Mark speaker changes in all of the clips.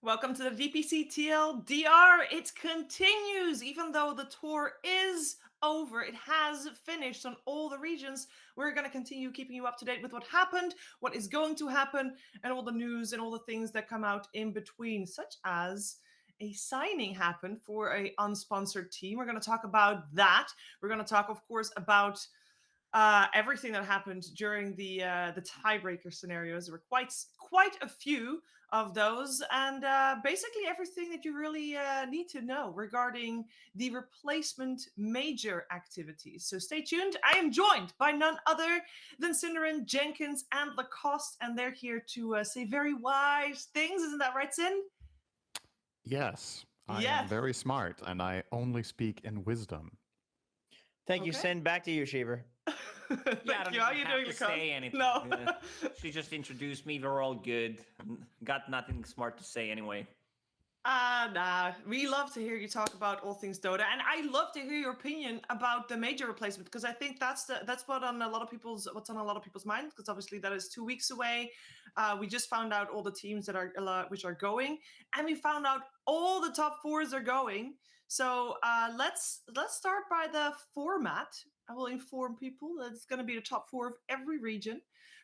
Speaker 1: Welcome to the DPC TLDR. It continues, even though the tour is over. It has finished on all the regions. We're going to continue keeping you up to date with what happened, what is going to happen, and all the news and all the things that come out in between, such as a signing happened for a unsponsored team. We're going to talk about that. We're going to talk, of course, about everything that happened during the tiebreaker scenarios. There were quite a few of those, and basically everything that you really need to know regarding the replacement major activities. So stay tuned. I am joined by none other than Synderen, Jenkins, and Lacoste, and they're here to say very wise things. Isn't that right, Sin?
Speaker 2: Yes, I
Speaker 1: Yes.
Speaker 2: am very smart, and I only speak in wisdom.
Speaker 3: Thank you,
Speaker 1: Okay.
Speaker 3: Sin. Back to you, Sheever.
Speaker 1: Thank
Speaker 4: Yeah, I don't
Speaker 1: you. How are you
Speaker 4: have
Speaker 1: doing,
Speaker 4: to
Speaker 1: Lacoste?
Speaker 4: say anything.
Speaker 1: No.
Speaker 4: She just introduced me. We're all good. Got nothing smart to say anyway.
Speaker 1: Nah. We love to hear you talk about all things Dota, and I love to hear your opinion about the major replacement because I think that's what's on a lot of people's minds. Because obviously that is 2 weeks away. We just found out all the teams that are which are going, and we found out all the top fours are going. So let's start by the format. I will inform people that it's going to be the top four of every region,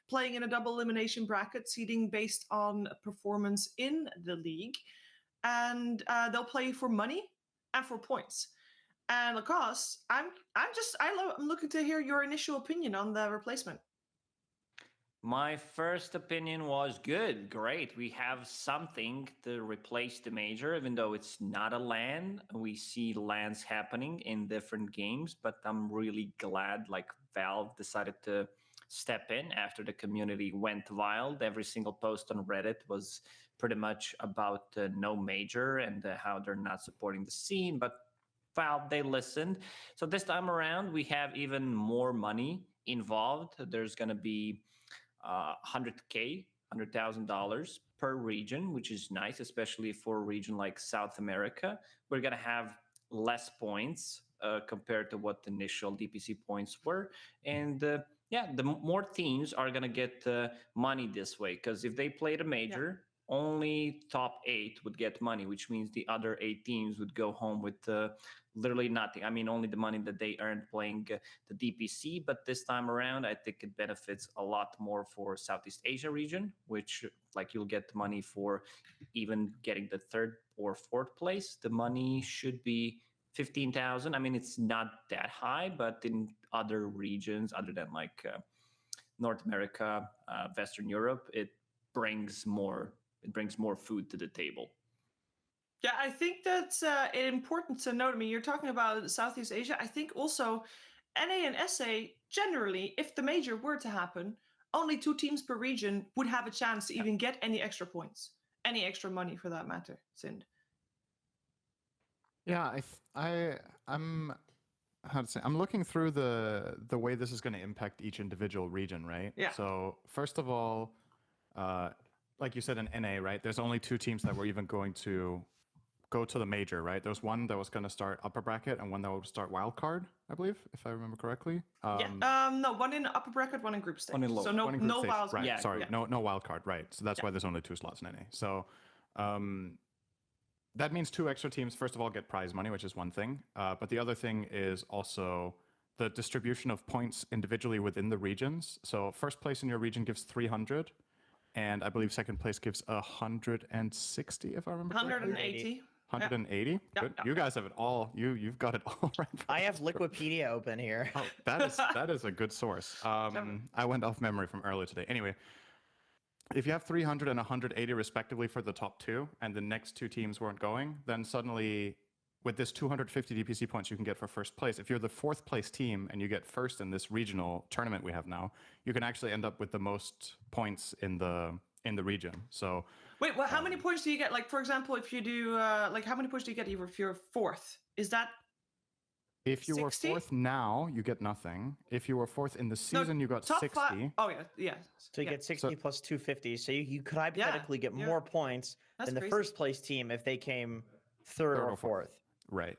Speaker 1: playing in a double elimination bracket, seeding based on performance in the league, and they'll play for money and for points. And Lacoste, I'm looking to hear your initial opinion on the replacement.
Speaker 4: My first opinion was good, great. We have something to replace the major, even though it's not a LAN. We see LANs happening in different games, but I'm really glad like Valve decided to step in after the community went wild. Every single post on Reddit was pretty much about no major and how they're not supporting the scene, but Valve, they listened. So this time around, we have even more money involved. There's going to be 100K, $100,000 per region, which is nice, especially for a region like South America. We're going to have less points compared to what the initial DPC points were. And the more teams are going to get money this way, because if they played a major, only top 8 would get money, which means the other 8 teams would go home with literally nothing. I mean, only the money that they earned playing the DPC. But this time around, I think it benefits a lot more for Southeast Asia region, which like you'll get money for even getting the 3rd or 4th place. The money should be 15,000. I mean, it's not that high, but in other regions, other than like North America, Western Europe, it brings more food to the table.
Speaker 1: Yeah, I think that's important to note. I mean, you're talking about Southeast Asia. I think also NA and SA, generally, if the major were to happen, only 2 teams per region would have a chance to even get any extra points, any extra money for that matter, Sind.
Speaker 2: Yeah, I'm how to say, I'm looking through the way this is going to impact each individual region, right?
Speaker 1: Yeah.
Speaker 2: So first of all, like you said in NA, right? There's only 2 teams that were even going to go to the major, right? There's one that was going to start upper bracket and one that would start wild card, I believe, if I remember correctly.
Speaker 1: No, one in upper bracket, one in group stage.
Speaker 4: One in low.
Speaker 1: So no
Speaker 2: One in group stage,
Speaker 1: wild.
Speaker 2: right?
Speaker 4: Yeah,
Speaker 2: Sorry,
Speaker 1: yeah.
Speaker 2: no wild card, right? So that's why there's only 2 slots in NA. So that means 2 extra teams, first of all, get prize money, which is one thing. But the other thing is also the distribution of points individually within the regions. So first place in your region gives 300. And I believe second place gives 160, if I remember correctly.
Speaker 1: 180.
Speaker 2: 180.
Speaker 1: Yeah.
Speaker 2: Good.
Speaker 1: Yeah.
Speaker 2: You guys have it all. You've got it all right.
Speaker 3: I have Liquipedia open here.
Speaker 2: Oh, that is a good source. I went off memory from earlier today. Anyway, if you have 300 and 180 respectively for the top 2, and the next 2 teams weren't going, then suddenly with this 250 DPC points you can get for first place. If you're the 4th place team and you get first in this regional tournament we have now, you can actually end up with the most points in the region. So
Speaker 1: Wait, well, how many points do you get? Like, for example, if you do, how many points do you get if you're 4th? Is that
Speaker 2: if you
Speaker 1: 60?
Speaker 2: were 4th now, you get nothing. If you were 4th in the season, you got
Speaker 1: top
Speaker 2: 60.
Speaker 1: 5. Oh, yeah.
Speaker 3: So you get 60 plus 250. So you could hypothetically get
Speaker 1: yeah.
Speaker 3: more points
Speaker 1: That's
Speaker 3: than the
Speaker 1: crazy.
Speaker 3: first place team if they came 3rd or 4th.
Speaker 2: Right.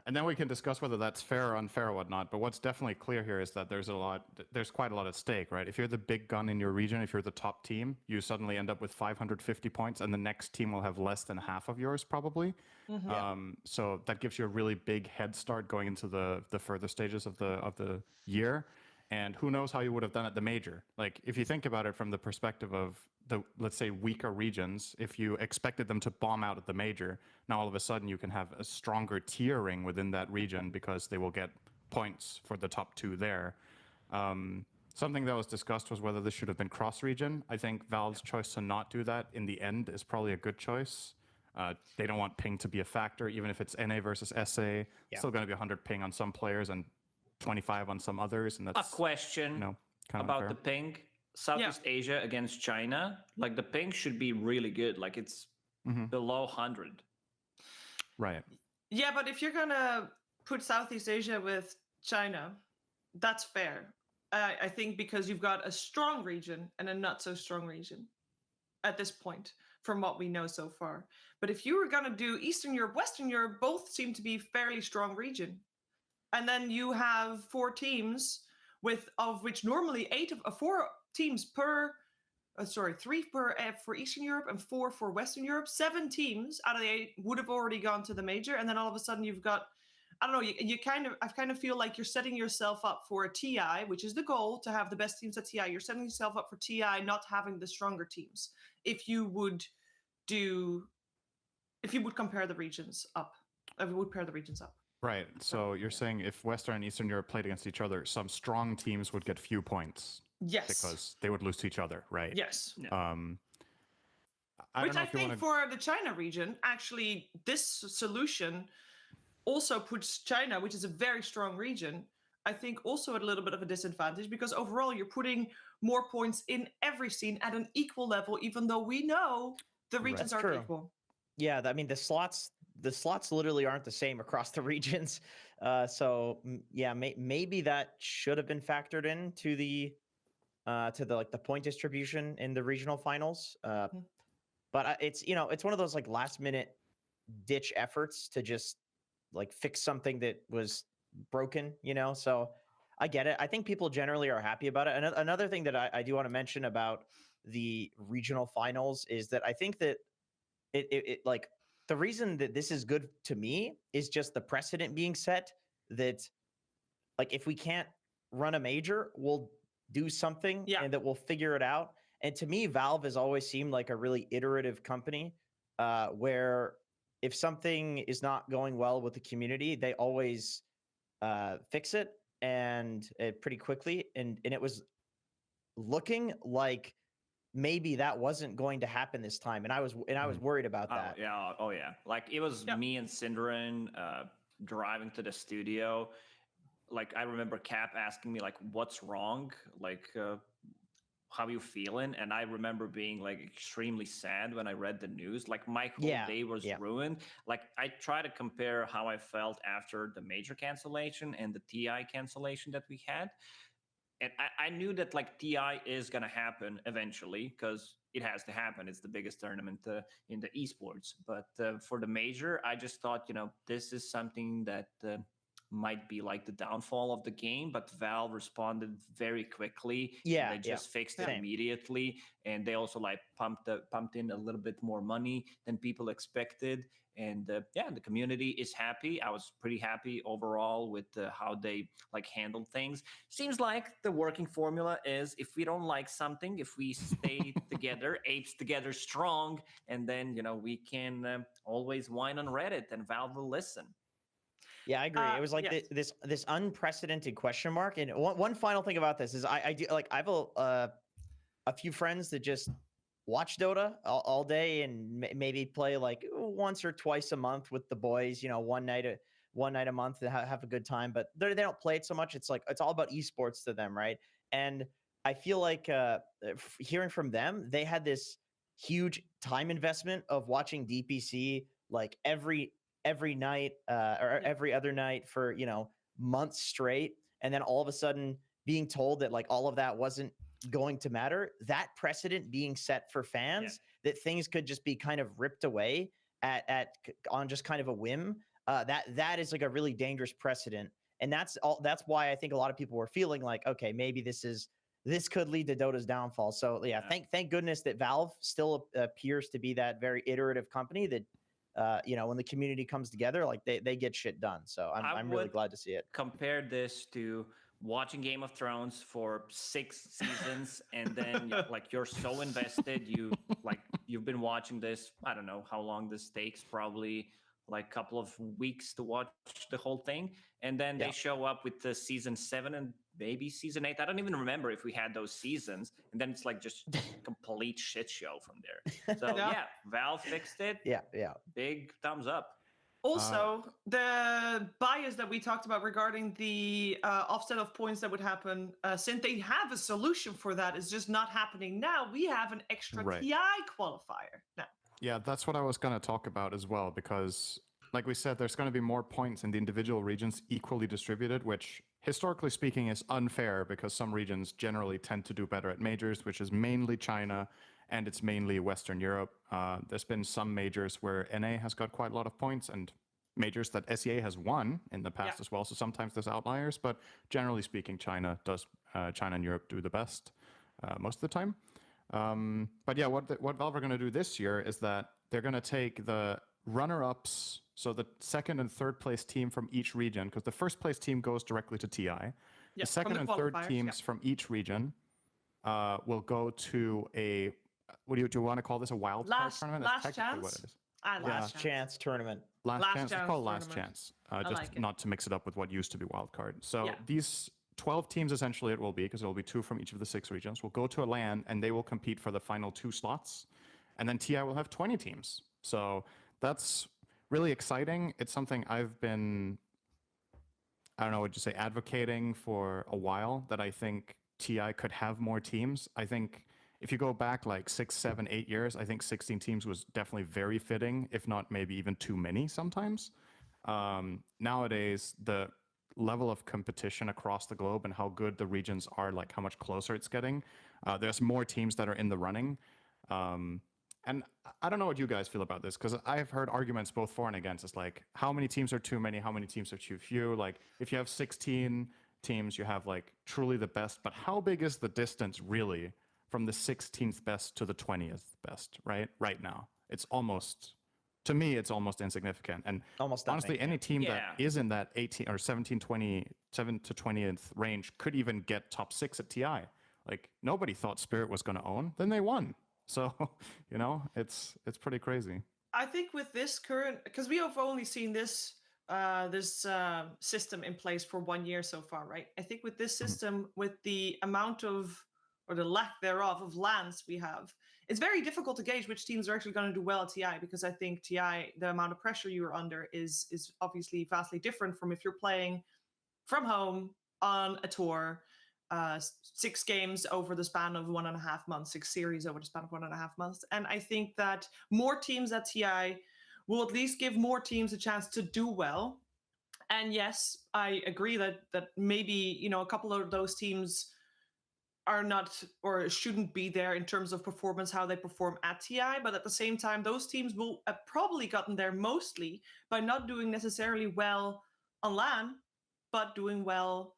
Speaker 2: And then we can discuss whether that's fair or unfair or whatnot. But what's definitely clear here is that there's quite a lot at stake, right? If you're the big gun in your region, if you're the top team, you suddenly end up with 550 points, and the next team will have less than half of yours probably. So that gives you a really big head start going into the further stages of the year. And who knows how you would have done at the major? Like, if you think about it from the perspective of the, let's say, weaker regions, if you expected them to bomb out at the major, now all of a sudden you can have a stronger tiering within that region because they will get points for the top 2 there. Something that was discussed was whether this should have been cross-region. I think Valve's choice to not do that in the end is probably a good choice. They don't want ping to be a factor, even if it's NA versus SA. Still going to be 100 ping on some players and 25 on some others, and that's
Speaker 4: a question about the ping. Southeast Asia against China, like the ping should be really good. Like it's below 100.
Speaker 2: Right.
Speaker 1: Yeah, but if you're gonna put Southeast Asia with China, that's fair. I think because you've got a strong region and a not so strong region at this point, from what we know so far. But if you were gonna do Eastern Europe, Western Europe, both seem to be fairly strong region. And then you have 4 teams of which normally 4 teams per, 3 per for Eastern Europe and 4 for Western Europe. 7 teams out of the 8 would have already gone to the major, and then all of a sudden you've got, I don't know, I kind of feel like you're setting yourself up for a TI, which is the goal, to have the best teams at TI. You're setting yourself up for TI, not having the stronger teams. If you would compare the regions up, if you would pair the regions up.
Speaker 2: Right. So you're saying if Western and Eastern Europe played against each other, some strong teams would get few points.
Speaker 1: Yes.
Speaker 2: Because they would lose to each other, right?
Speaker 1: Yes.
Speaker 2: Which I
Speaker 1: think for the China region, actually, this solution also puts China, which is a very strong region, I think also at a little bit of a disadvantage, because overall you're putting more points in every scene at an equal level, even though we know the regions aren't equal.
Speaker 3: Yeah, I mean the slots literally aren't the same across the regions. So yeah, maybe that should have been factored into the the point distribution in the regional finals. But it's it's one of those like last minute ditch efforts to just like fix something that was broken. So I get it. I think people generally are happy about it. Another thing that I do want to mention about the regional finals is that I think that it like the reason that this is good to me is just the precedent being set that like if we can't run a major, we'll do something and that we'll figure it out. And to me, Valve has always seemed like a really iterative company where if something is not going well with the community, they always fix it and pretty quickly. And it was looking like maybe that wasn't going to happen this time, and I was worried about that.
Speaker 4: Oh yeah. Like it was me and Synderen driving to the studio. Like I remember Cap asking me like, "What's wrong? Like, how are you feeling?" And I remember being like extremely sad when I read the news. Like my whole day was ruined. Like I try to compare how I felt after the major cancellation and the TI cancellation that we had. And I knew that like TI is going to happen eventually because it has to happen. It's the biggest tournament in the esports. But for the major, I just thought, this is something that might be like the downfall of the game. But Valve responded very quickly.
Speaker 3: Yeah,
Speaker 4: they just fixed it immediately. And they also like pumped in a little bit more money than people expected. And the community is happy. I was pretty happy overall with how they like handled things. Seems like the working formula is if we don't like something, if we stay together, apes together strong, and then, we can always whine on Reddit and Valve will listen.
Speaker 3: Yeah, I agree. It was like this unprecedented question mark. And one final thing about this is I do like I have a few friends that just watch Dota all day and maybe play like once or twice a month with the boys, one night a month to have a good time, but they don't play it so much. It's like, it's all about esports to them. Right. And I feel like hearing from them, they had this huge time investment of watching DPC like every night or every other night for, months straight. And then all of a sudden being told that like all of that wasn't going to matter, that precedent being set for fans that things could just be kind of ripped away on just kind of a whim. that is like a really dangerous precedent. And that's why I think a lot of people were feeling like, okay, maybe this could lead to Dota's downfall. So yeah, thank goodness that Valve still appears to be that very iterative company that when the community comes together, like they get shit done. So I'm really glad to see it.
Speaker 4: Compare this to watching Game of Thrones for 6 seasons, and then like you're so invested, you've been watching this. I don't know how long this takes, probably like a couple of weeks to watch the whole thing, and then they show up with the season 7 and maybe season 8. I don't even remember if we had those seasons, and then it's like just complete shit show from there. So yeah, Valve fixed it.
Speaker 3: Yeah,
Speaker 4: big thumbs up.
Speaker 1: Also, the bias that we talked about regarding the offset of points that would happen, since they have a solution for that, is just not happening now. We have an extra TI qualifier now.
Speaker 2: Yeah, that's what I was going to talk about as well, because like we said, there's going to be more points in the individual regions equally distributed, which historically speaking is unfair because some regions generally tend to do better at majors, which is mainly China and it's mainly Western Europe. There's been some majors where NA has got quite a lot of points and majors that SEA has won in the past as well. So sometimes there's outliers, but generally speaking, China and Europe do the best most of the time. But yeah, what Valve are going to do this year is that they're going to take the runner-ups, so the second and third place team from each region, because the first place team goes directly to TI. The second and third teams from each region will go to a, what do you want to call this, a wild card tournament?
Speaker 1: Last
Speaker 2: That's
Speaker 1: chance?
Speaker 2: what it is.
Speaker 3: Last chance tournament.
Speaker 2: Last chance. It's called last
Speaker 1: tournament.
Speaker 2: chance. Just
Speaker 1: like it.
Speaker 2: not to mix it up with what used to be wild card. So these 12 teams essentially it will be, because it will be 2 from each of the 6 regions, will go to a LAN and they will compete for the final 2 slots. And then TI will have 20 teams. So that's really exciting. It's something I've been, I don't know what you say, advocating for a while, that I think TI could have more teams. I think if you go back like 6, 7, 8 years, I think 16 teams was definitely very fitting, if not maybe even too many sometimes. Nowadays, the level of competition across the globe and how good the regions are, like how much closer it's getting, there's more teams that are in the running. And I don't know what you guys feel about this, because I've heard arguments both for and against. It's like, how many teams are too many? How many teams are too few? Like, if you have 16 teams, you have like truly the best. But how big is the distance really from the 16th best to the 20th best, right? Right now, it's almost, to me, it's almost insignificant. And
Speaker 3: almost
Speaker 2: honestly, any team that is in that 18 or 17, 27 to 20th range could even get top 6 at TI. Like, nobody thought Spirit was going to own, then they won. So, it's pretty crazy.
Speaker 1: I think with this current, because we have only seen this system in place for 1 year so far, right? I think with this system, with the amount of, or the lack thereof, of LANs we have, it's very difficult to gauge which teams are actually going to do well at TI, because I think TI, the amount of pressure you are under is obviously vastly different from if you're playing from home on a tour, 6 games over the span of 1.5 months, 6 series over the span of 1.5 months. And I think that more teams at TI will at least give more teams a chance to do well. And yes, I agree that maybe, a couple of those teams are not or shouldn't be there in terms of performance, how they perform at TI. But at the same time, those teams will have probably gotten there mostly by not doing necessarily well on LAN, but doing well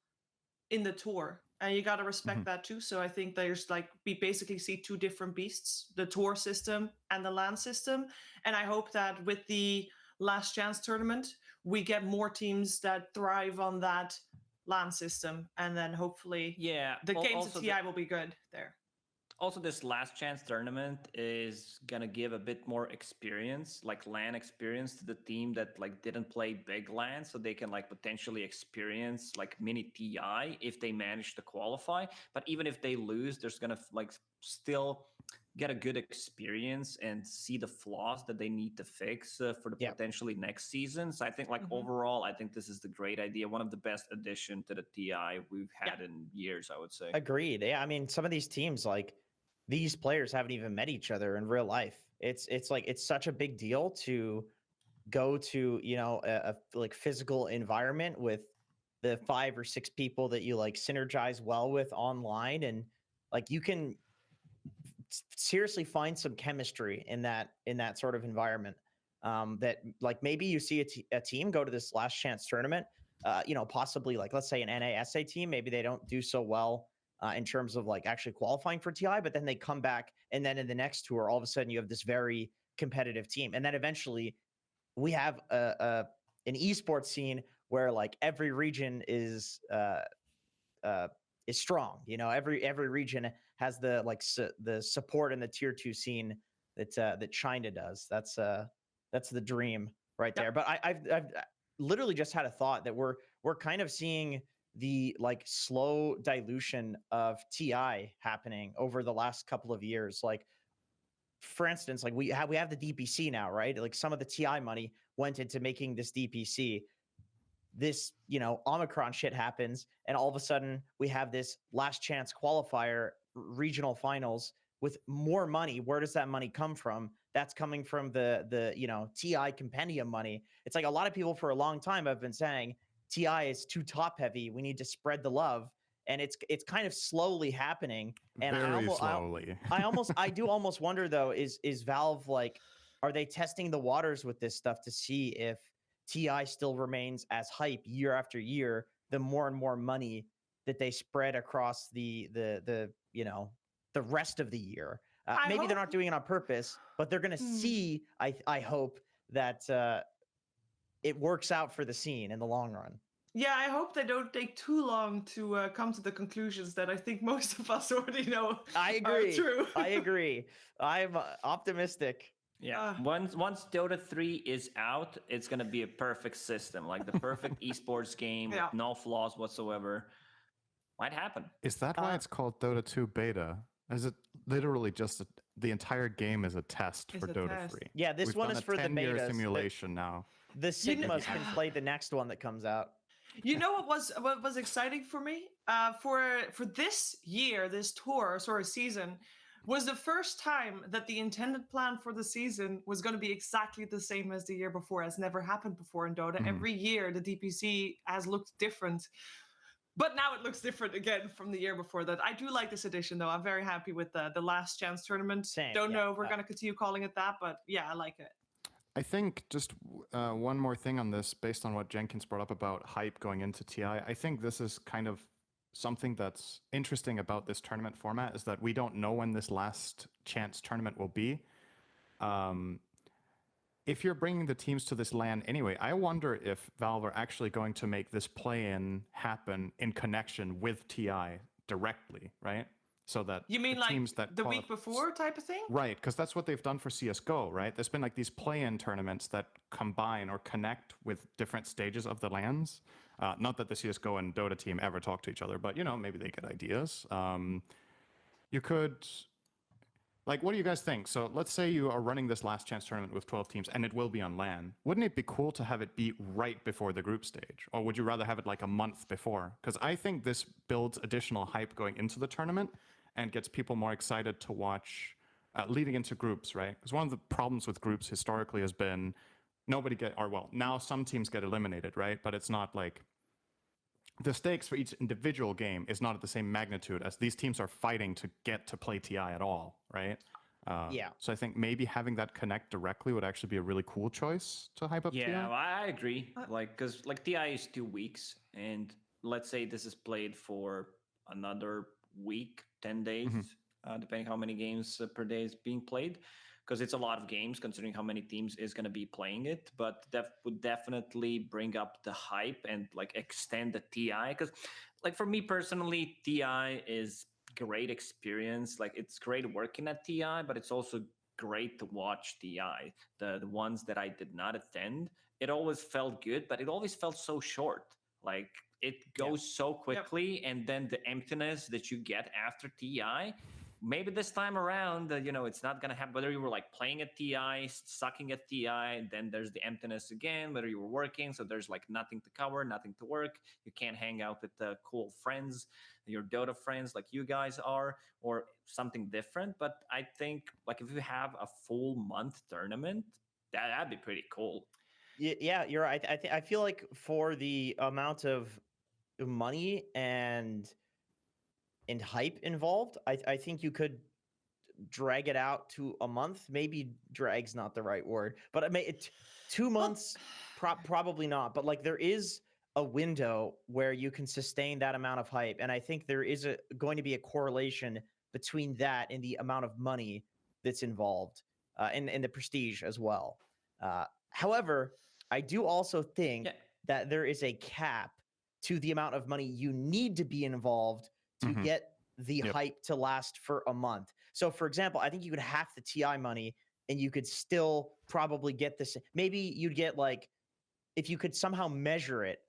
Speaker 1: in the tour. And you got to respect that too. So I think there's we basically see 2 different beasts, the tour system and the LAN system. And I hope that with the last chance tournament, we get more teams that thrive on that LAN system. And then hopefully the games at TI will be good there.
Speaker 4: Also, this last chance tournament is gonna give a bit more experience, like LAN experience, to the team that didn't play big LAN, so they can potentially experience mini TI if they manage to qualify. But even if they lose, there's gonna still get a good experience and see the flaws that they need to fix for the potentially next season. So I think overall, I think this is the great idea. One of the best addition to the TI we've had in years, I would say.
Speaker 3: Agreed. Yeah, I mean, some of these teams, these players haven't even met each other in real life. It's such a big deal to go to, a physical environment with the 5 or 6 people that you synergize well with online. And you can seriously find some chemistry in that sort of environment. that like maybe you see a team go to this last chance tournament, possibly like let's say an NASA team, maybe they don't do so well in terms of like actually qualifying for TI, but then they come back and then in the next tour, all of a sudden you have this very competitive team, and then eventually we have an esports scene where like every region is strong. Every region has the like the support in the tier 2 scene that China does. That's the dream right there. But I've literally just had a thought that we're kind of seeing the like slow dilution of TI happening over the last couple of years. Like, for instance, like we have the DPC now, right? Like some of the TI money went into making this DPC. This, Omicron shit happens, and all of a sudden we have this last chance qualifier regional finals with more money. Where does that money come from? That's coming from the TI compendium money. It's like a lot of people for a long time have been saying TI is too top heavy. We need to spread the love, and it's kind of slowly happening. And
Speaker 2: Very slowly.
Speaker 3: I do almost wonder though, is Valve like, are they testing the waters with this stuff to see if TI still remains as hype year after year, the more and more money that they spread across the rest of the year? Maybe they're not doing it on purpose, but they're going to see, I hope, that it works out for the scene in the long run.
Speaker 1: Yeah, I hope they don't take too long to come to the conclusions that I think most of us already know
Speaker 3: I agree.
Speaker 1: are true.
Speaker 3: I agree. I'm optimistic.
Speaker 4: Yeah. Once Dota 3 is out, it's gonna be a perfect system, like the perfect esports game, with no flaws whatsoever. Might happen.
Speaker 2: Is that why it's called Dota 2 beta? Is it literally just the entire game is a test for Dota 3?
Speaker 3: Yeah, this one is for the betas.
Speaker 2: Simulation now.
Speaker 3: The Sigmas can play the next one that comes out.
Speaker 1: You know what was exciting for me? For this year, this tour, season, was the first time that the intended plan for the season was going to be exactly the same as the year before, as never happened before in Dota. Every year, the DPC has looked different. But now it looks different again from the year before that. I do like this edition, though. I'm very happy with the last chance tournament. Don't know if we're going to continue calling it that, but yeah, I like it.
Speaker 2: I think just one more thing on this, based on what Jenkins brought up about hype going into TI. I think this is kind of something that's interesting about this tournament format, is that we don't know when this last chance tournament will be. If you're bringing the teams to this LAN anyway, I wonder if Valve are actually going to make this play-in happen in connection with TI directly, right? So that
Speaker 1: you mean
Speaker 2: the
Speaker 1: like
Speaker 2: teams that
Speaker 1: the week before type of thing?
Speaker 2: Right, because that's what they've done for CSGO, right? There's been like these play-in tournaments that combine or connect with different stages of the LANs. Not that the CSGO and Dota team ever talk to each other, but maybe they get ideas. You could, like, what do you guys think? So let's say you are running this last chance tournament with 12 teams and it will be on LAN. Wouldn't it be cool to have it be right before the group stage? Or would you rather have it like a month before? Because I think this builds additional hype going into the tournament and gets people more excited to watch leading into groups, right? Because one of the problems with groups historically has been now some teams get eliminated, right? But it's not like the stakes for each individual game is not at the same magnitude as these teams are fighting to get to play TI at all, right?
Speaker 3: Yeah.
Speaker 2: So I think maybe having that connect directly would actually be a really cool choice to hype up TI.
Speaker 4: Yeah, I agree. Because TI is 2 weeks, and let's say this is played for another week, 10 days, depending how many games per day is being played, because it's a lot of games considering how many teams is going to be playing it. But that would definitely bring up the hype and like extend the TI, because like for me personally, TI is great experience. Like it's great working at TI, but it's also great to watch TI. The ones that I did not attend, it always felt good, but it always felt so short. Like it goes so quickly, and then the emptiness that you get after TI, maybe this time around, it's not going to happen. Whether you were like playing at TI, sucking at TI, then there's the emptiness again, whether you were working. So there's like nothing to cover, nothing to work. You can't hang out with the cool friends, your Dota friends like you guys are, or something different. But I think like if you have a full month tournament, that'd be pretty cool.
Speaker 3: Yeah, you're right. I feel like for the amount of money and hype involved, I think you could drag it out to a month. Maybe drag's not the right word, but I mean, 2 months, probably not. But like there is a window where you can sustain that amount of hype, and I think there is going to be a correlation between that and the amount of money that's involved, and the prestige as well. However, I do also think that there is a cap to the amount of money you need to be involved to get the hype to last for a month. So, for example, I think you could half the TI money and you could still probably get this. Maybe you'd get like, if you could somehow measure it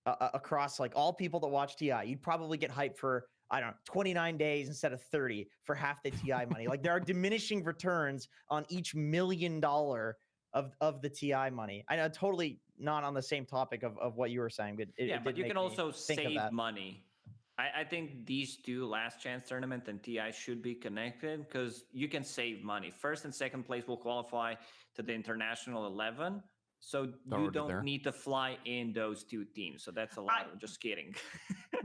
Speaker 3: across like all people that watch TI, you'd probably get hype for, I don't know, 29 days instead of 30 for half the TI money. Like there are diminishing returns on each $1 million of the TI money. I know, totally not on the same topic of what you were saying, but
Speaker 4: but you can also save money. I think these two last chance tournament and TI should be connected because you can save money. First and second place will qualify to the international 11. So you don't need to fly in those two teams. So that's a lot. Just kidding.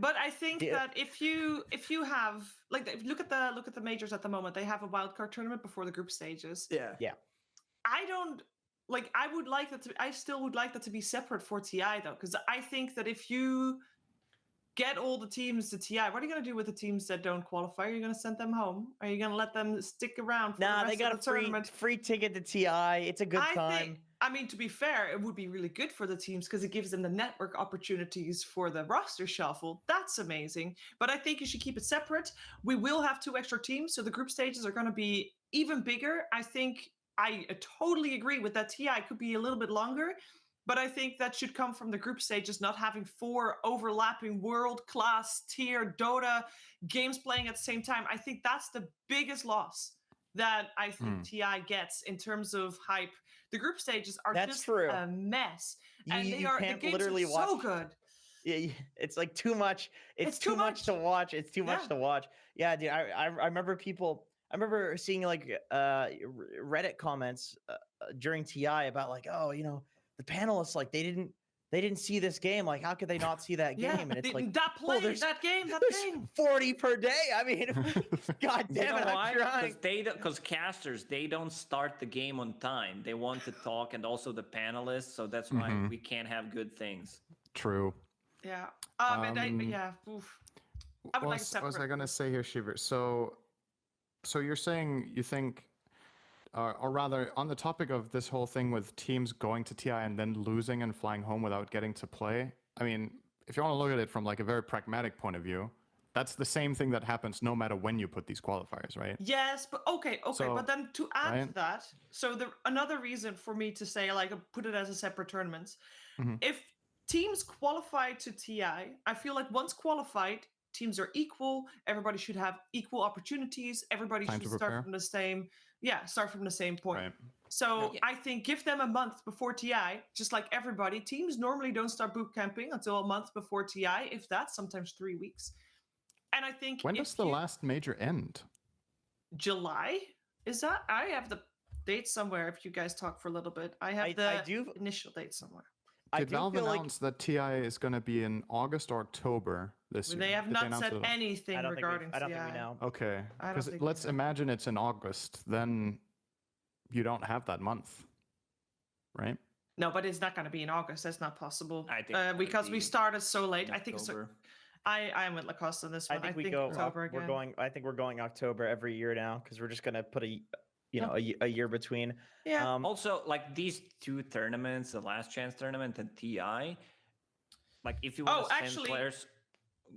Speaker 1: But I think that if you have like look at the majors at the moment, they have a wildcard tournament before the group stages.
Speaker 3: Yeah.
Speaker 1: I don't like. I still would like that to be separate for TI though, because I think that if you get all the teams to TI, what are you going to do with the teams that don't qualify? Are you going to send them home? Are you going to let them stick around for the rest
Speaker 3: they got
Speaker 1: of the tournament?
Speaker 3: free ticket to TI. It's a good time.
Speaker 1: I mean, to be fair, it would be really good for the teams because it gives them the network opportunities for the roster shuffle. That's amazing. But I think you should keep it separate. We will have 2 extra teams, so the group stages are going to be even bigger. I think I totally agree with that. TI could be a little bit longer, but I think that should come from the group stages, not having 4 overlapping world-class tier Dota games playing at the same time. I think that's the biggest loss that I think TI gets in terms of hype. The group stages are just a mess. And the games literally are so good.
Speaker 3: Yeah, it's like too much. It's too much to watch. It's too much to watch. Yeah, dude, I remember I remember seeing like Reddit comments during TI about like, oh, you know, the panelists, like they didn't see this game. Like, how could they not see that game? And it's like
Speaker 1: that game.
Speaker 3: 40 per day. I mean, God damn it, I'm trying.
Speaker 4: Because casters, they don't start the game on time. They want to talk, and also the panelists. So that's why we can't have good things.
Speaker 2: True.
Speaker 1: Yeah. Oof.
Speaker 2: What was I gonna say here, Sheever? So you're saying you think. Or rather, on the topic of this whole thing with teams going to TI and then losing and flying home without getting to play, I mean, if you want to look at it from like a very pragmatic point of view, that's the same thing that happens no matter when you put these qualifiers, right?
Speaker 1: Yes, but okay. So, but then to add to that, so another reason for me to say like put it as a separate tournament, if teams qualify to TI, I feel like once qualified, teams are equal. Everybody should have equal opportunities. Everybody should start from the same. Yeah, start from the same point. Right. So I think give them a month before TI, just like everybody. Teams normally don't start boot camping until a month before TI, if that, sometimes 3 weeks. And I think
Speaker 2: when does the last major end?
Speaker 1: July? Is that? I have the date somewhere. If you guys talk for a little bit, I have the initial date somewhere.
Speaker 2: Did Valve announce that TI is going to be in August or October this year?
Speaker 1: They have not said anything regarding TI.
Speaker 3: I don't think we know.
Speaker 2: Okay, because let's imagine it's in August, then you don't have that month, right?
Speaker 1: No, but it's not going to be in August. That's not possible.
Speaker 4: I think
Speaker 1: because we started so late. I think
Speaker 4: so.
Speaker 1: I am with Lacoste on this one.
Speaker 3: I think October again. I think we're going October every year now because we're just going to put a year between.
Speaker 1: Yeah.
Speaker 4: Also, like these 2 tournaments, the last chance tournament and TI, like if you want to send players.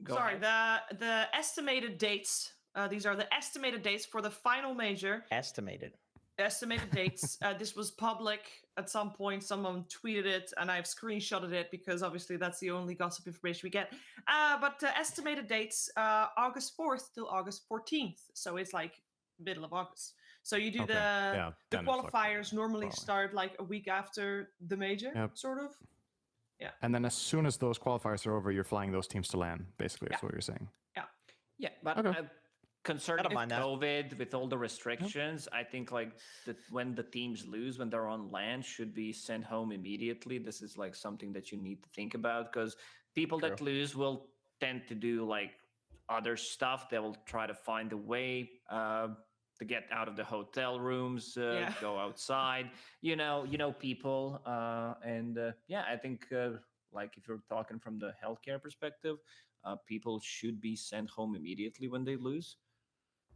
Speaker 1: Sorry, the estimated dates. These are the estimated dates for the final major.
Speaker 3: Estimated
Speaker 1: dates. This was public at some point. Someone tweeted it, and I've screenshotted it because obviously that's the only gossip information we get. But estimated dates: August 4th till August 14th. So it's like middle of August. So you do the qualifiers normally start like a week after the major, sort of. Yeah.
Speaker 2: And then as soon as those qualifiers are over, you're flying those teams to LAN, basically, that's what you're saying.
Speaker 4: Yeah, but concerning with COVID, with all the restrictions, I think like when the teams lose, when they're on LAN, should be sent home immediately. This is like something that you need to think about because people that lose will tend to do like other stuff. They will try to find a way. to get out of the hotel rooms,
Speaker 1: Yeah.
Speaker 4: go outside. People, and yeah, I think like if you're talking from the healthcare perspective, people should be sent home immediately when they lose.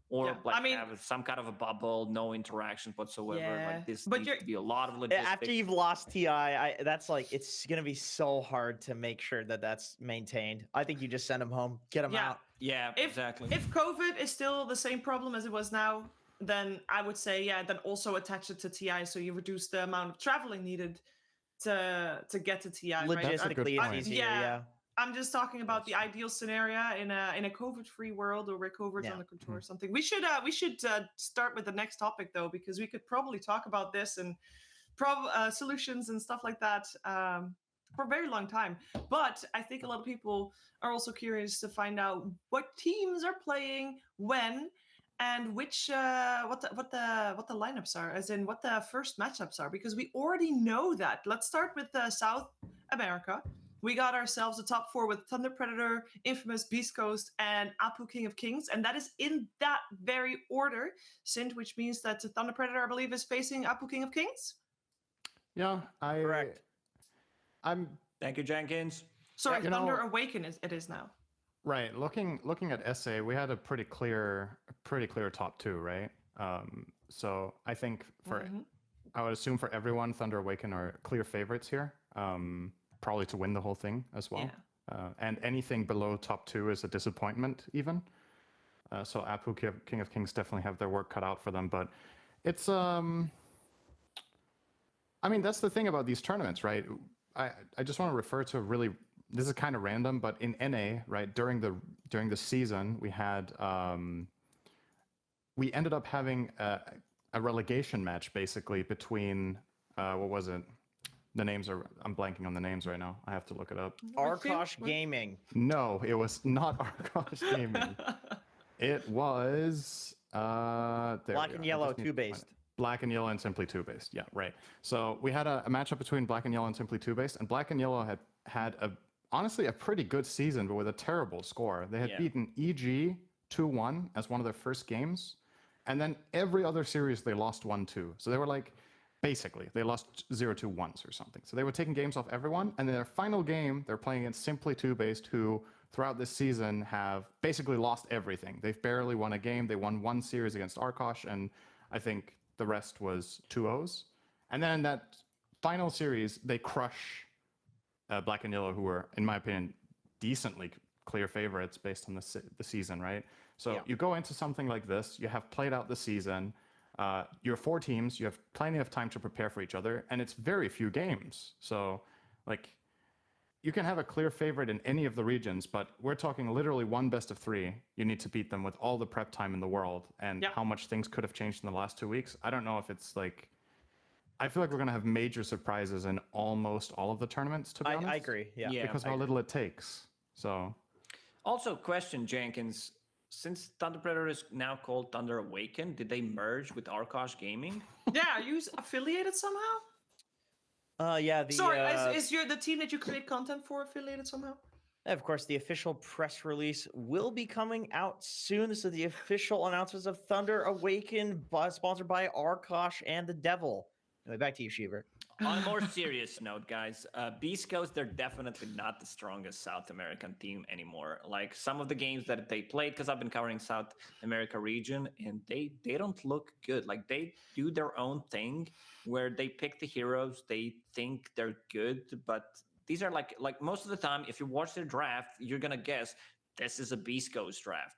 Speaker 4: Or
Speaker 1: Yeah,
Speaker 4: like
Speaker 1: I mean-
Speaker 4: have some kind of a bubble, no interactions whatsoever.
Speaker 1: Yeah,
Speaker 4: Like this
Speaker 1: but
Speaker 4: needs
Speaker 1: you're-
Speaker 4: to be a lot of logistics.
Speaker 3: After you've lost TI, that's like it's gonna be so hard to make sure that that's maintained. I think you just send them home, get them
Speaker 1: Yeah.
Speaker 3: out.
Speaker 4: Yeah, exactly.
Speaker 1: If COVID is still the same problem as it was now, then I would say, yeah, then also attach it to TI, so you reduce the amount of traveling needed to get to TI. Right?
Speaker 2: That's a good
Speaker 3: Logistically,
Speaker 2: point.
Speaker 3: it's easier.
Speaker 1: Yeah.
Speaker 3: Yeah.
Speaker 1: I'm just talking about the ideal scenario in a COVID-free world, or where COVID's
Speaker 3: Yeah.
Speaker 1: under control or something. We should start with the next topic though, because we could probably talk about this and solutions and stuff like that for a very long time. But I think a lot of people are also curious to find out what teams are playing when, and which what the lineups are, as in what the first matchups are, because we already know that. Let's start with South America. We got ourselves a top 4 with Thunder Predator, Infamous, Beast Coast, and Apu King of Kings, and that is in that very order. Synd, which means that the Thunder Predator, I believe, is facing Apu King of Kings.
Speaker 2: Yeah,
Speaker 3: Correct.
Speaker 2: I'm
Speaker 4: Thank you, Jenkins.
Speaker 1: Sorry,
Speaker 2: you
Speaker 1: Thunder
Speaker 2: know-
Speaker 1: Awaken it is now.
Speaker 2: right. Looking at SA, we had a pretty clear top 2, right? So I think
Speaker 1: Mhm.
Speaker 2: I would assume for everyone, Thunder Awaken are clear favorites here. Probably to win the whole thing as well.
Speaker 1: Yeah.
Speaker 2: And anything below top 2 is a disappointment, even. So Apu King of Kings definitely have their work cut out for them. But it's I mean, that's the thing about these tournaments, right? I just want to refer to really. This is kind of random, but in NA, right, during the season, we had we ended up having a relegation match basically between what was it? The names are, I'm blanking on the names right now. I have to look it up.
Speaker 3: Arkosh Gaming.
Speaker 2: No, it was not Arkosh Gaming. It was
Speaker 3: Black and Yellow 2 based.
Speaker 2: Black and Yellow and Simply 2 based. Yeah, right. So we had a matchup between Black and Yellow and Simply 2 based, and Black and Yellow had honestly a pretty good season, but with a terrible score. They had beaten EG 2-1 as one of their first games, and then every other series they lost 1-2. So they were like, basically, they lost 0-2 once or something. So they were taking games off everyone, and in their final game, they're playing against Simply 2 based, who throughout this season have basically lost everything. They've barely won a game. They won one series against Arkosh, and I think the rest was 2-0s. And then in that final series, they crush Black and Yellow, who were, in my opinion, decently clear favorites based on the season, right? So you go into something like this, you have played out the season, you're 4 teams, you have plenty of time to prepare for each other, and it's very few games. So, like, you can have a clear favorite in any of the regions, but we're talking literally one best of 3. You need to beat them with all the prep time in the world, and how much things could have changed in the last 2 weeks. I don't know if it's like, I feel like we're going to have major surprises in almost all of the tournaments, to be honest.
Speaker 3: I agree. Yeah.
Speaker 2: Because of how little it takes. So,
Speaker 4: also, question, Jenkins. Since Thunder Predator is now called Thunder Awaken, did they merge with Arkosh Gaming?
Speaker 1: Yeah, are you affiliated somehow?
Speaker 3: Yeah.
Speaker 1: Sorry, is the team that you create content for affiliated somehow?
Speaker 3: Of course, the official press release will be coming out soon. This is the official announcements of Thunder Awaken, sponsored by Arkosh and the Devil. Anyway, back to you, Sheever.
Speaker 4: On a more serious note, guys, Beast Coast, they're definitely not the strongest South American team anymore. Like some of the games that they played, because I've been covering South America region, and they don't look good. Like they do their own thing where they pick the heroes, they think they're good, but these are like most of the time, if you watch their draft, you're gonna guess this is a Beast Coast draft.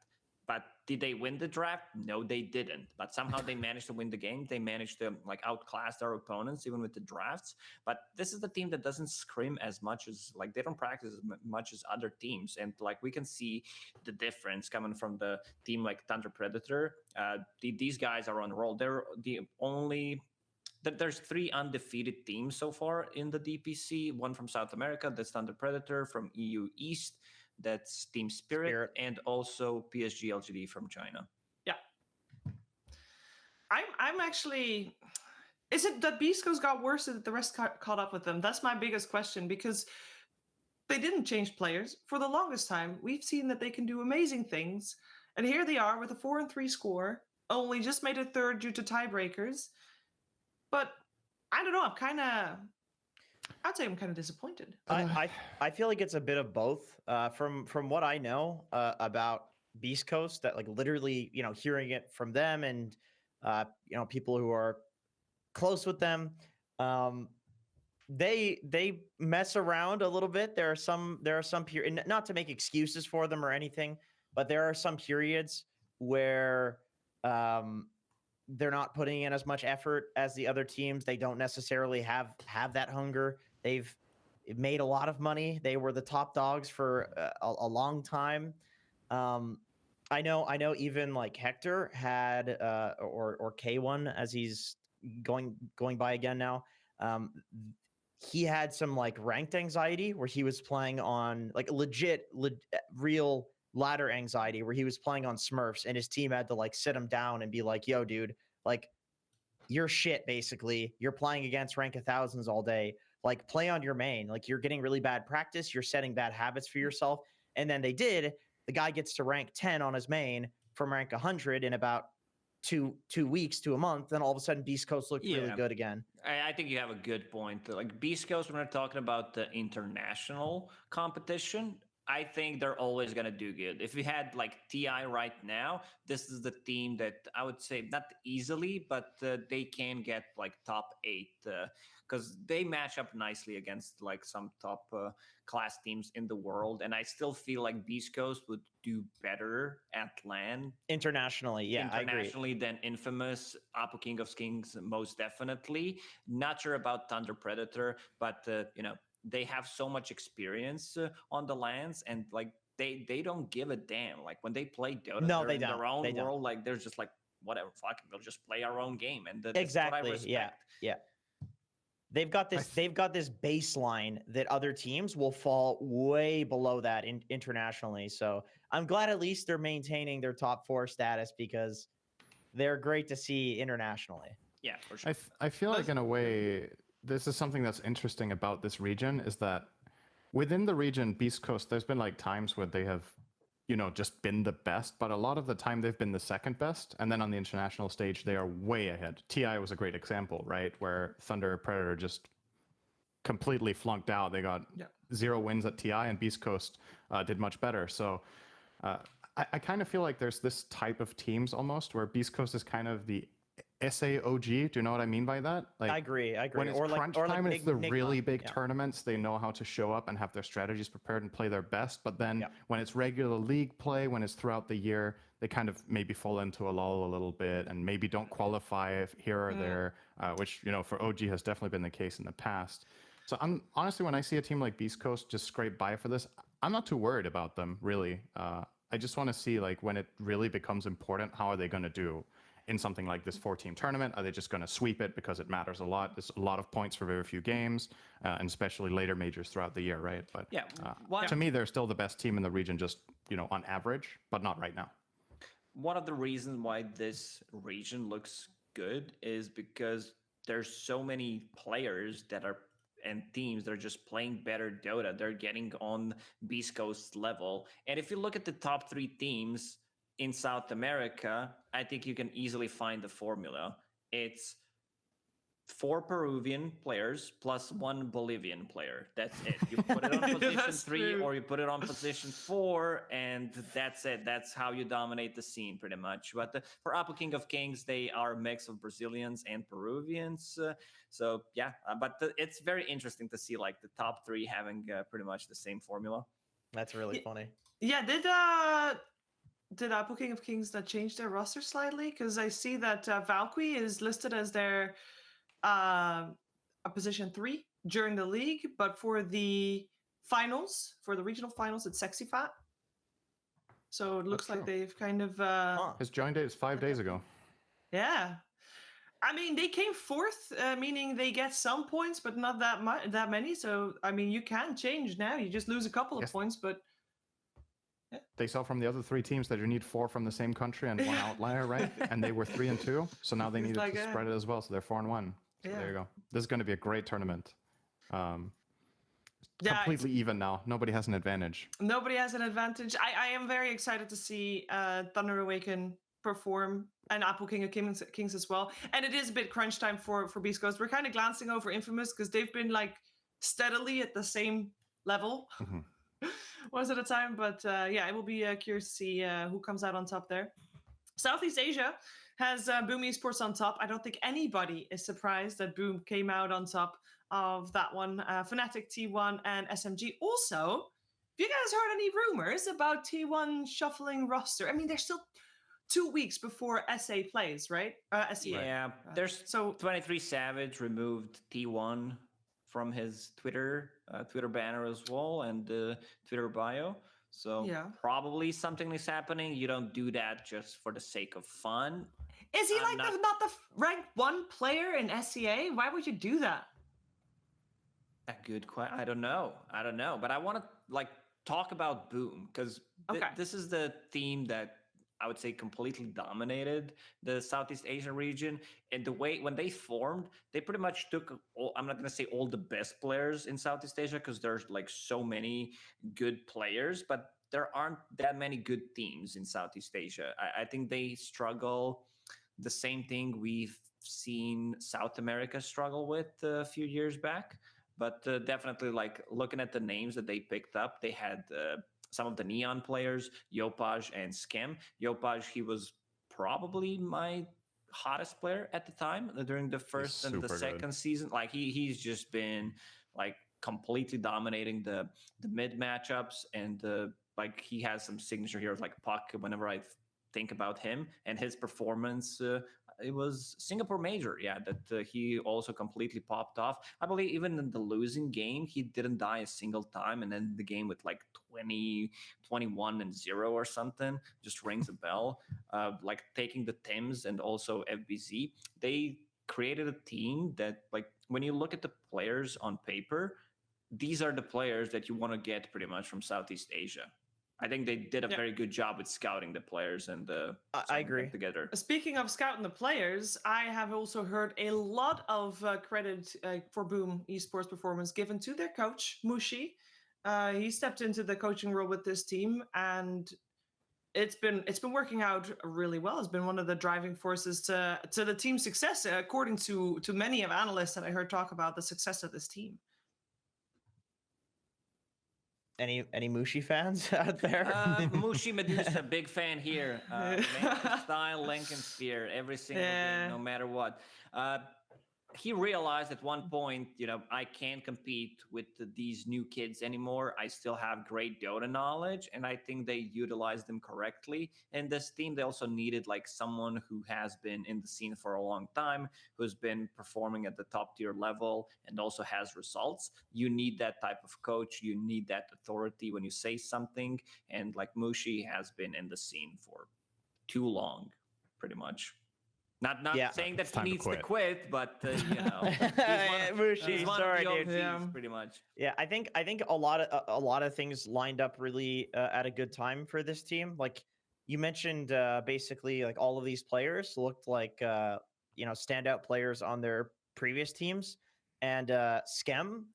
Speaker 4: But did they win the draft? No, they didn't. But somehow they managed to win the game. They managed to like outclass their opponents, even with the drafts. But this is the team that doesn't scrim as much as, like, they don't practice as much as other teams. And like we can see the difference coming from the team like Thunder Predator. These guys are on roll. They're the only. There's 3 undefeated teams so far in the DPC. One from South America, that's Thunder Predator. From EU East, that's Team Spirit. And also PSG LGD from China.
Speaker 1: Yeah. I'm actually... Is it that Beast Coast got worse or that the rest caught up with them? That's my biggest question, because they didn't change players. For the longest time, we've seen that they can do amazing things. And here they are with a 4-3 score. only just made it third due to tiebreakers. But I don't know. I'd say I'm kind of disappointed.
Speaker 3: I feel like it's a bit of both. From what I know about Beast Coast, that like literally, hearing it from them and people who are close with them, they mess around a little bit. There are some periods, not to make excuses for them or anything, but there are some periods where they're not putting in as much effort as the other teams. They don't necessarily have that hunger. They've made a lot of money. They were the top dogs for a long time. I know even like Hector had or K1 as he's going by again now. He had some like ranked anxiety where he was playing on like real ladder anxiety where he was playing on Smurfs and his team had to like sit him down and be like, yo, dude, like you're shit, basically. You're playing against rank 1000s all day. Like play on your main. Like you're getting really bad practice. You're setting bad habits for yourself. And then they did. The guy gets to rank 10 on his main from rank 100 in about two weeks to a month. Then all of a sudden Beast Coast looked really good again.
Speaker 4: I think you have a good point. Like Beast Coast, when we're talking about the international competition, I think they're always going to do good. If we had like TI right now, this is the team that I would say not easily, but they can get like top 8 because they match up nicely against like some top class teams in the world. And I still feel like Beast Coast would do better at LAN
Speaker 3: internationally. I agree.
Speaker 4: Than Infamous, Apo King of Kings, most definitely. Not sure about Thunder Predator, but they have so much experience on the lands, and like they don't give a damn. Like when they play Dota, they're in their own world. Like they're just like, whatever, fuck it, we'll just play our own game, and
Speaker 3: exactly.
Speaker 4: What I respect.
Speaker 3: Yeah. They've got this baseline that other teams will fall way below that internationally. So I'm glad at least they're maintaining their top 4 status because they're great to see internationally.
Speaker 4: Yeah, for sure.
Speaker 2: I feel like in a way, this is something that's interesting about this region is that within the region, Beast Coast, there's been like times where they have, just been the best, but a lot of the time they've been the second best. And then on the international stage, they are way ahead. TI was a great example, right? Where Thunder Predator just completely flunked out. They got 0 wins at TI and Beast Coast did much better. So I kind of feel like there's this type of teams almost where Beast Coast is kind of the SAOG. Do you know what I mean by that? Like,
Speaker 3: I agree.
Speaker 2: When it's crunch time and it's the really big tournaments, they know how to show up and have their strategies prepared and play their best. But then when it's regular league play, when it's throughout the year, they kind of maybe fall into a lull a little bit and maybe don't qualify here or there, which, for OG has definitely been the case in the past. So I'm honestly, when I see a team like Beast Coast just scrape by for this, I'm not too worried about them, really. I just want to see, like, when it really becomes important, how are they going to do in something like this 4-team tournament? Are they just going to sweep it because it matters a lot? There's a lot of points for very few games, and especially later majors throughout the year, right? But to me, they're still the best team in the region, just, on average, but not right now.
Speaker 4: One of the reasons why this region looks good is because there's so many players and teams that are just playing better Dota. They're getting on Beast Coast level. And if you look at the top 3 teams in South America, I think you can easily find the formula. It's 4 Peruvian players plus 1 Bolivian player. That's it. You put it on position 3 or you put it on position 4, and that's it. That's how you dominate the scene, pretty much. But for Apo King of Kings, they are a mix of Brazilians and Peruvians. But it's very interesting to see like the top 3 having pretty much the same formula.
Speaker 3: That's really funny.
Speaker 1: Yeah, did Apo King of Kings change their roster slightly? Because I see that Valkyrie is listed as their a position 3 during the league, but for the finals, for the regional finals, it's Sexy Fat. So it looks like they've kind of
Speaker 2: his join date is 5 days ago.
Speaker 1: Yeah, I mean they came 4th, meaning they get some points, but not that many. So I mean you can change now. You just lose a couple of points, but
Speaker 2: they saw from the other 3 teams that you need 4 from the same country and 1 outlier, right? And they were 3 and 2, so now they needed to spread it as well. So they're 4 and 1. So there you go. This is going to be a great tournament. Completely even now. Nobody has an advantage.
Speaker 1: Nobody has an advantage. I am very excited to see Thunder Awaken perform, and Apple King of Kings as well. And it is a bit crunch time for Beast Coast. We're kind of glancing over Infamous because they've been like steadily at the same level most of the time. But yeah, it will be curious to see who comes out on top there. Southeast Asia has Boom Esports on top. I don't think anybody is surprised that Boom came out on top of that one. Fnatic, T1, and SMG. Also, have you guys heard any rumors about T1 shuffling roster? I mean, there's still 2 weeks before SA plays, right? SEA.
Speaker 4: Yeah, there's
Speaker 1: So
Speaker 4: 23 Savage removed T1 from his Twitter banner as well, and Twitter bio. So
Speaker 1: Yeah.
Speaker 4: probably something is happening. You don't do that just for the sake of fun.
Speaker 1: is he
Speaker 4: I'm
Speaker 1: like not the rank 1 player in SEA? Why would you do that?
Speaker 4: A good question. I don't know. But I want to like talk about Boom because
Speaker 1: Okay.
Speaker 4: this is the team that I would say completely dominated the Southeast Asian region. And the way when they formed, they pretty much took I'm not going to say all the best players in Southeast Asia because there's like so many good players, but there aren't that many good teams in Southeast Asia. I think they struggle the same thing we've seen South America struggle with a few years back. But definitely, like looking at the names that they picked up, they had some of the Neon players, Yopaj and Skem. Yopaj, he was probably my hottest player at the time during the first and the
Speaker 2: super
Speaker 4: second
Speaker 2: good.
Speaker 4: season. Like he's just been like completely dominating the mid matchups, and like he has some signature heroes like Puck. Whenever I think about him and his performance, it was Singapore Major, that he also completely popped off. I believe even in the losing game, he didn't die a single time, and then the game with like 20, 21 and 0 or something just rings a bell. Like taking the Tims and also FBZ, they created a team that, like, when you look at the players on paper, these are the players that you want to get pretty much from Southeast Asia. I think they did a very good job with scouting the players and
Speaker 3: I agree.
Speaker 4: together.
Speaker 1: Speaking of scouting the players, I have also heard a lot of credit for Boom Esports performance given to their coach, Mushi. He stepped into the coaching role with this team, and it's been working out really well. It's been one of the driving forces to the team's success, according to many of analysts that I heard talk about the success of this team.
Speaker 3: Any Mushi fans out there?
Speaker 4: Mushi Medusa, big fan here. Lincoln style, Lincoln spear, every single game, no matter what. He realized at one point, I can't compete with these new kids anymore. I still have great Dota knowledge, and I think they utilized them correctly. And this team, they also needed like someone who has been in the scene for a long time, who's been performing at the top tier level and also has results. You need that type of coach. You need that authority when you say something. And like Mushi has been in the scene for too long, pretty much. Not saying that he needs to quit, but he's one of the OGs, pretty much.
Speaker 3: Yeah, I think a lot of things lined up really at a good time for this team. Like you mentioned, basically, like all of these players looked like standout players on their previous teams, and Skem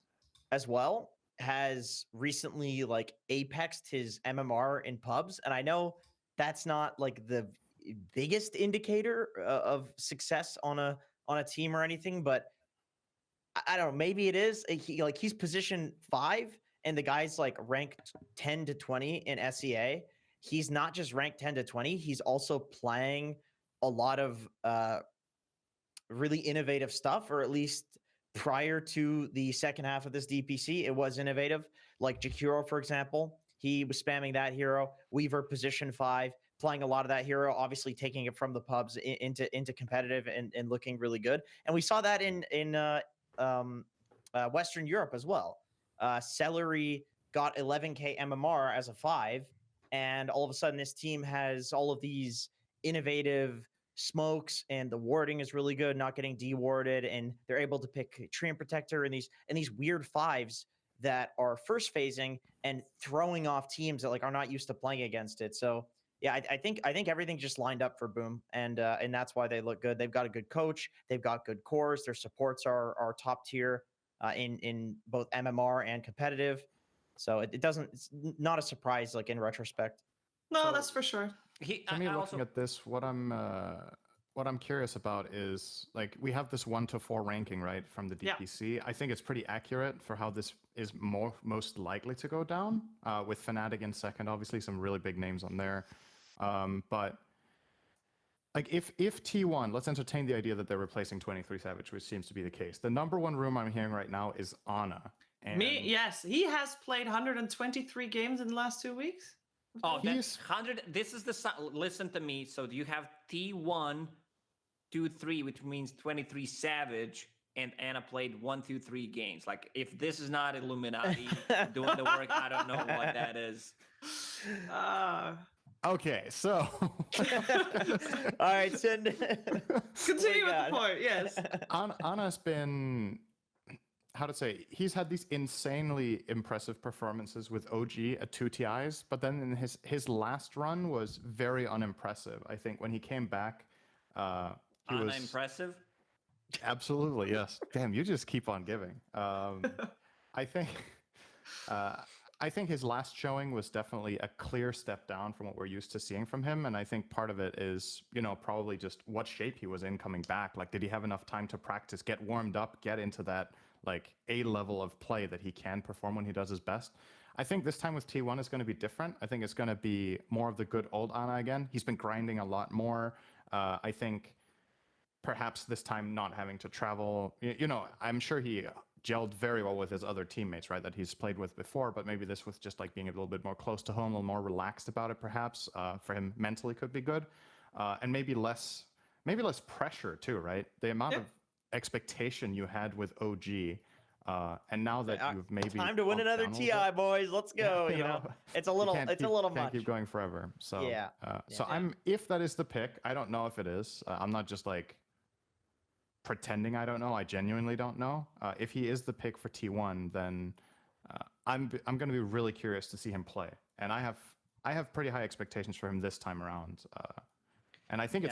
Speaker 3: as well has recently like apexed his MMR in pubs, and I know that's not like the biggest indicator of success on a team or anything, but I don't know, maybe it is. He's position 5 and the guy's like ranked 10 to 20 in SEA. He's not just ranked 10 to 20, he's also playing a lot of really innovative stuff, or at least prior to the second half of this DPC, it was innovative. Like Jakiro, for example, he was spamming that hero. Weaver position 5, playing a lot of that hero, obviously taking it from the pubs into competitive and looking really good. And we saw that in Western Europe as well. Celery got 11k MMR as a 5, and all of a sudden this team has all of these innovative smokes, and the warding is really good, not getting dewarded, and they're able to pick Treant Protector and these weird 5s that are first phasing and throwing off teams that like are not used to playing against it. So yeah, I think everything just lined up for Boom, and that's why they look good. They've got a good coach, they've got good cores, their supports are top tier in both MMR and competitive. So it's not a surprise, like in retrospect.
Speaker 1: No, that's for sure.
Speaker 2: To me, looking at this, what I'm curious about is like we have this 1 to 4 ranking, right, from the DPC. I think it's pretty accurate for how this is most likely to go down. With Fnatic in second, obviously some really big names on there. But like if T1, let's entertain the idea that they're replacing 23 Savage, which seems to be the case. The number one rumor I'm hearing right now is Ana. And
Speaker 1: Yes, he has played 123 games in the last 2 weeks.
Speaker 4: Oh, that's 100. This is the listen to me. So you have T1, 2, 3, which means 23 Savage, and Anna played 1, 2, 3 games. Like if this is not Illuminati doing the work, I don't know what that is.
Speaker 2: Okay, so
Speaker 3: all right, Send.
Speaker 1: Continue with the point. Yes,
Speaker 2: Ana's been, how to say, he's had these insanely impressive performances with OG at 2 TIs, but then in his last run was very unimpressive. I think when he came back, he was
Speaker 4: impressive.
Speaker 2: Absolutely, yes. Damn, you just keep on giving. I think his last showing was definitely a clear step down from what we're used to seeing from him, and I think part of it is, probably just what shape he was in coming back. Like, did he have enough time to practice, get warmed up, get into that like a level of play that he can perform when he does his best? I think this time with T1 is going to be different. I think it's going to be more of the good old Ana again. He's been grinding a lot more. I think perhaps this time not having to travel, I'm sure he gelled very well with his other teammates, right, that he's played with before, but maybe this with just like being a little bit more close to home, a little more relaxed about it, perhaps, for him mentally could be good. And maybe less pressure too, right? The amount of expectation you had with OG, and now that you've maybe
Speaker 3: time to win another TI, boys. Let's go. It's a little much.
Speaker 2: Can't keep going forever. So if that is the pick, I don't know if it is. I'm not just like pretending I don't know. I genuinely don't know. If he is the pick for T1, then I'm going to be really curious to see him play. And I have pretty high expectations for him this time around. And I think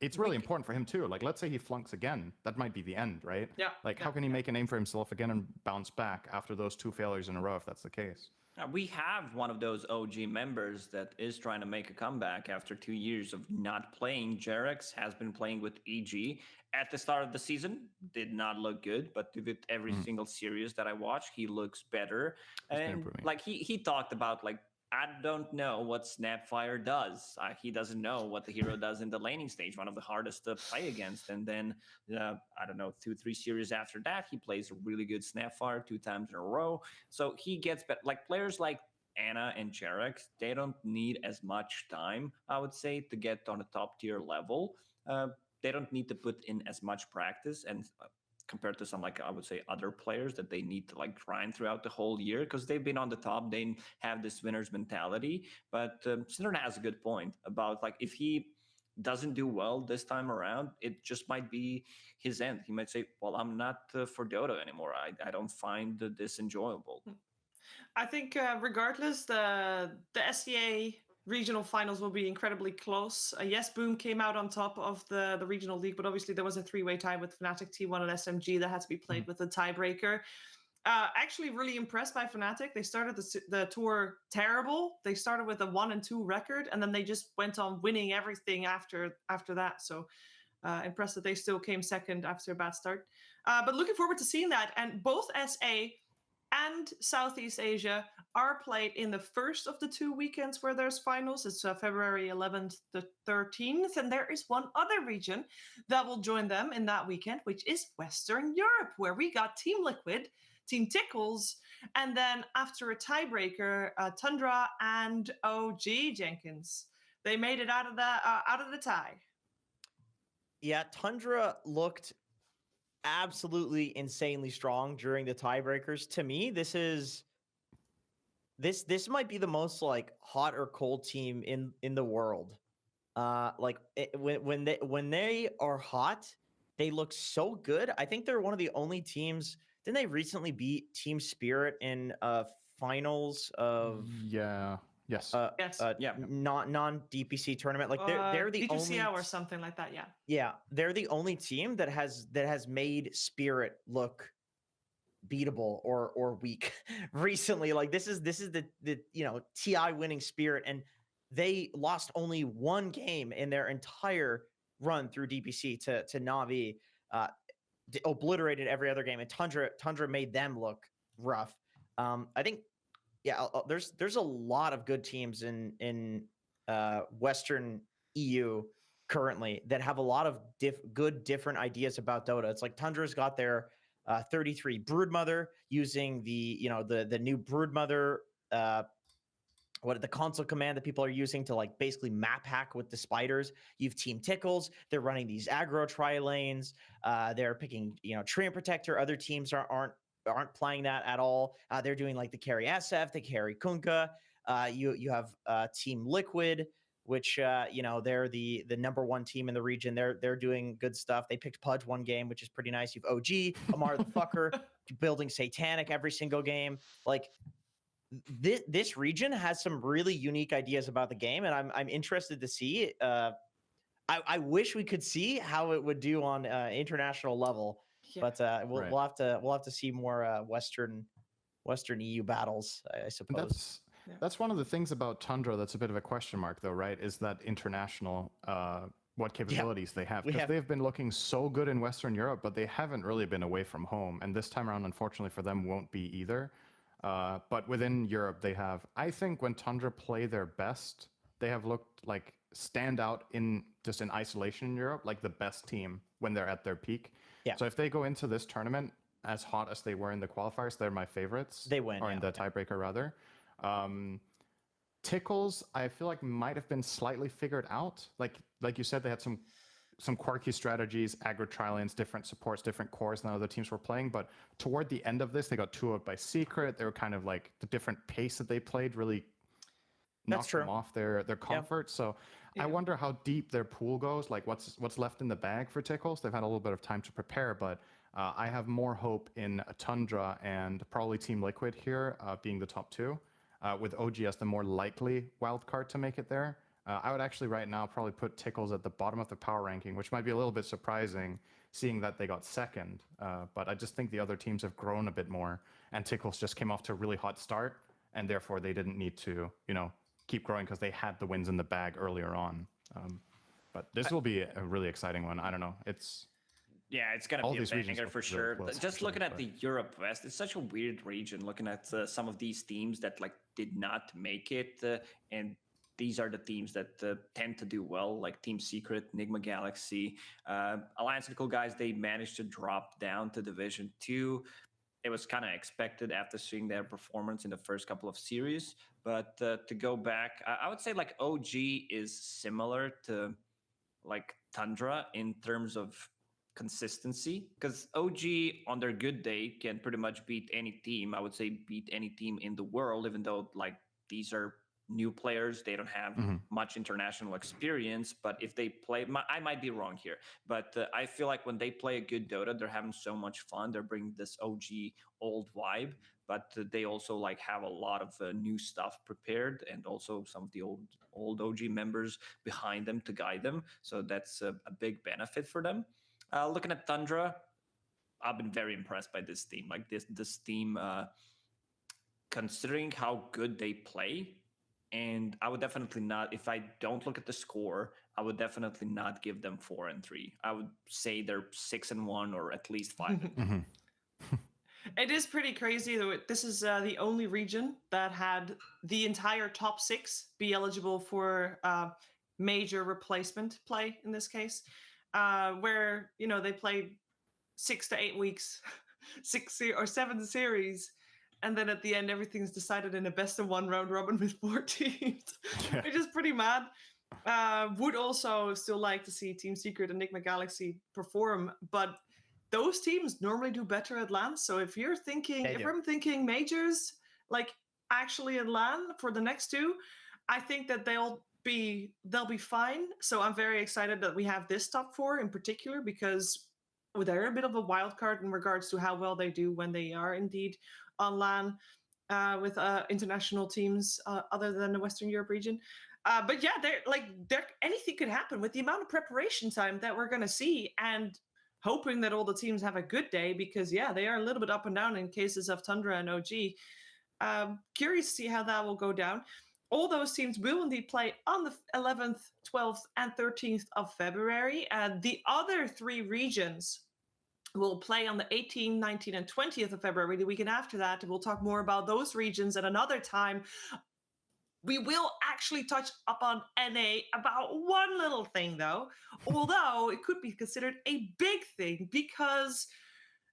Speaker 2: it's really important for him too. Like, let's say he flunks again, that might be the end, right?
Speaker 1: Yeah.
Speaker 2: Like, how can he make a name for himself again and bounce back after those 2 failures in a row, if that's the case?
Speaker 4: We have one of those OG members that is trying to make a comeback after 2 years of not playing. Jerex has been playing with EG at the start of the season. Did not look good, but with every single series that I watch, he looks better. And like he talked about, like, I don't know what Snapfire does. He doesn't know what the hero does in the laning stage, one of the hardest to play against. And then, I don't know, 2-3 series after that, he plays a really good Snapfire 2 times in a row. So he gets better. Like, players like Ana and Jerex, they don't need as much time, I would say, to get on a top tier level. They don't need to put in as much practice, and compared to some, like, I would say, other players that they need to like grind throughout the whole year because they've been on the top. They have this winner's mentality. But Synderen has a good point about, like, if he doesn't do well this time around, it just might be his end. He might say, well, I'm not for Dota anymore. I don't find this enjoyable.
Speaker 1: I think regardless, the SCA regional finals will be incredibly close. Yes, Boom came out on top of the regional league, but obviously there was a 3-way tie with Fnatic, T1, and SMG that had to be played with a tiebreaker. Actually, really impressed by Fnatic. They started the tour terrible. They started with a 1-2 record, and then they just went on winning everything after that. So impressed that they still came second after a bad start. But looking forward to seeing that. And both SA and Southeast Asia are played in the first of the 2 weekends where there's finals. It's February 11th to 13th, and there is one other region that will join them in that weekend, which is Western Europe, where we got Team Liquid, Team Tickles, and then after a tiebreaker, Tundra and OG Jenkins. They made it out of the tie.
Speaker 3: Yeah, Tundra looked absolutely insanely strong during the tiebreakers. To me, this might be the most like hot or cold team in the world. When they are hot, they look so good. I think they're one of the only teams. Didn't they recently beat Team Spirit in finals of
Speaker 2: Yes.
Speaker 3: Non DPC tournament. Like they're the
Speaker 1: DPC
Speaker 3: only
Speaker 1: or something like that. Yeah.
Speaker 3: Yeah, they're the only team that has made Spirit look beatable or weak recently. Like this is the TI winning Spirit, and they lost only one game in their entire run through DPC to Na'Vi, obliterated every other game, and Tundra made them look rough. I think, yeah, there's a lot of good teams in Western EU currently that have a lot of good different ideas about Dota. It's like Tundra's got their 33 Broodmother using the new Broodmother the console command that people are using to like basically map hack with the spiders. You've Team Tickles. They're running these aggro tri lanes. They're picking Treant Protector. Other teams aren't playing that at all. They're doing like the carry SF, the carry Kunkka. You have Team Liquid, which they're the number one team in the region. They're doing good stuff. They picked Pudge one game, which is pretty nice. You've OG, Amar the Fucker, building Satanic every single game. Like this region has some really unique ideas about the game, and I'm interested to see. I wish we could see how it would do on international level, but we'll have to see more Western EU battles, I suppose.
Speaker 2: That's one of the things about Tundra that's a bit of a question mark, though, right? Is that international, what capabilities they have. Because they've been looking so good in Western Europe, but they haven't really been away from home. And this time around, unfortunately for them, won't be either. But within Europe, they have, I think when Tundra play their best, they have looked like stand out in isolation in Europe, like the best team when they're at their peak.
Speaker 3: Yeah.
Speaker 2: So if they go into this tournament as hot as they were in the qualifiers, they're my favorites.
Speaker 3: They win.
Speaker 2: Or in the tiebreaker, rather. Tickles, I feel like might have been slightly figured out. Like you said, they had some quirky strategies, aggro tri-lanes, different supports, different cores than other teams were playing. But toward the end of this, they got 2-0 by Secret. They were kind of like the different pace that they played really knocked them off their comfort. Yeah. So I wonder how deep their pool goes, like what's left in the bag for Tickles. They've had a little bit of time to prepare, but I have more hope in Tundra and probably Team Liquid here being the top two, with OG as the more likely wild card to make it there. I would actually right now probably put Tickles at the bottom of the power ranking, which might be a little bit surprising seeing that they got second. But I just think the other teams have grown a bit more, and Tickles just came off to a really hot start, and therefore they didn't need to, keep growing because they had the wins in the bag earlier on. But this will be a really exciting one. I don't know. It's
Speaker 4: going to be a banger for sure. Just looking at the Europe West, it's such a weird region. Looking at some of these teams that did not make it, and these are the teams that tend to do well, like Team Secret, Nigma Galaxy, Alliance of the Cool Guys. They managed to drop down to Division 2. It was kind of expected after seeing their performance in the first couple of series. But to go back, I would say OG is similar to Tundra in terms of consistency, because OG on their good day can pretty much beat any team. I would say beat any team in the world, even though these are new players. They don't have much international experience, but if they play, I might be wrong here, but I feel like when they play a good Dota, they're having so much fun. They're bringing this OG old vibe, but they also have a lot of new stuff prepared, and also some of the old OG members behind them to guide them. So that's a big benefit for them. Looking at Tundra, I've been very impressed by this team. This team, considering how good they play. And I would definitely not, if I don't look at the score, I would definitely not give them 4-3. I would say they're 6-1 or at least 5-1.
Speaker 1: It is pretty crazy though. This is the only region that had the entire top 6 be eligible for major replacement play in this case, where they played 6 to 8 weeks, 6 or 7 series. And then at the end, everything's decided in a best-of-1 round robin with 4 teams, which is pretty mad. Would also still like to see Team Secret and Nigma Galaxy perform, but those teams normally do better at LAN. So if you're thinking, I'm thinking majors, actually at LAN for the next 2, I think that they'll be fine. So I'm very excited that we have this top 4 in particular, because they're a bit of a wild card in regards to how well they do when they are indeed on LAN with international teams other than the Western Europe region. But yeah, they're anything could happen with the amount of preparation time that we're going to see, and hoping that all the teams have a good day, because they are a little bit up and down in cases of Tundra and OG. Curious to see how that will go down. all those teams will indeed play on the 11th, 12th, and 13th of February. The other 3 regions will play on the 18th, 19th, and 20th of February, the weekend after that. We'll talk more about those regions at another time. We will actually touch upon NA about one little thing, though, although it could be considered a big thing because,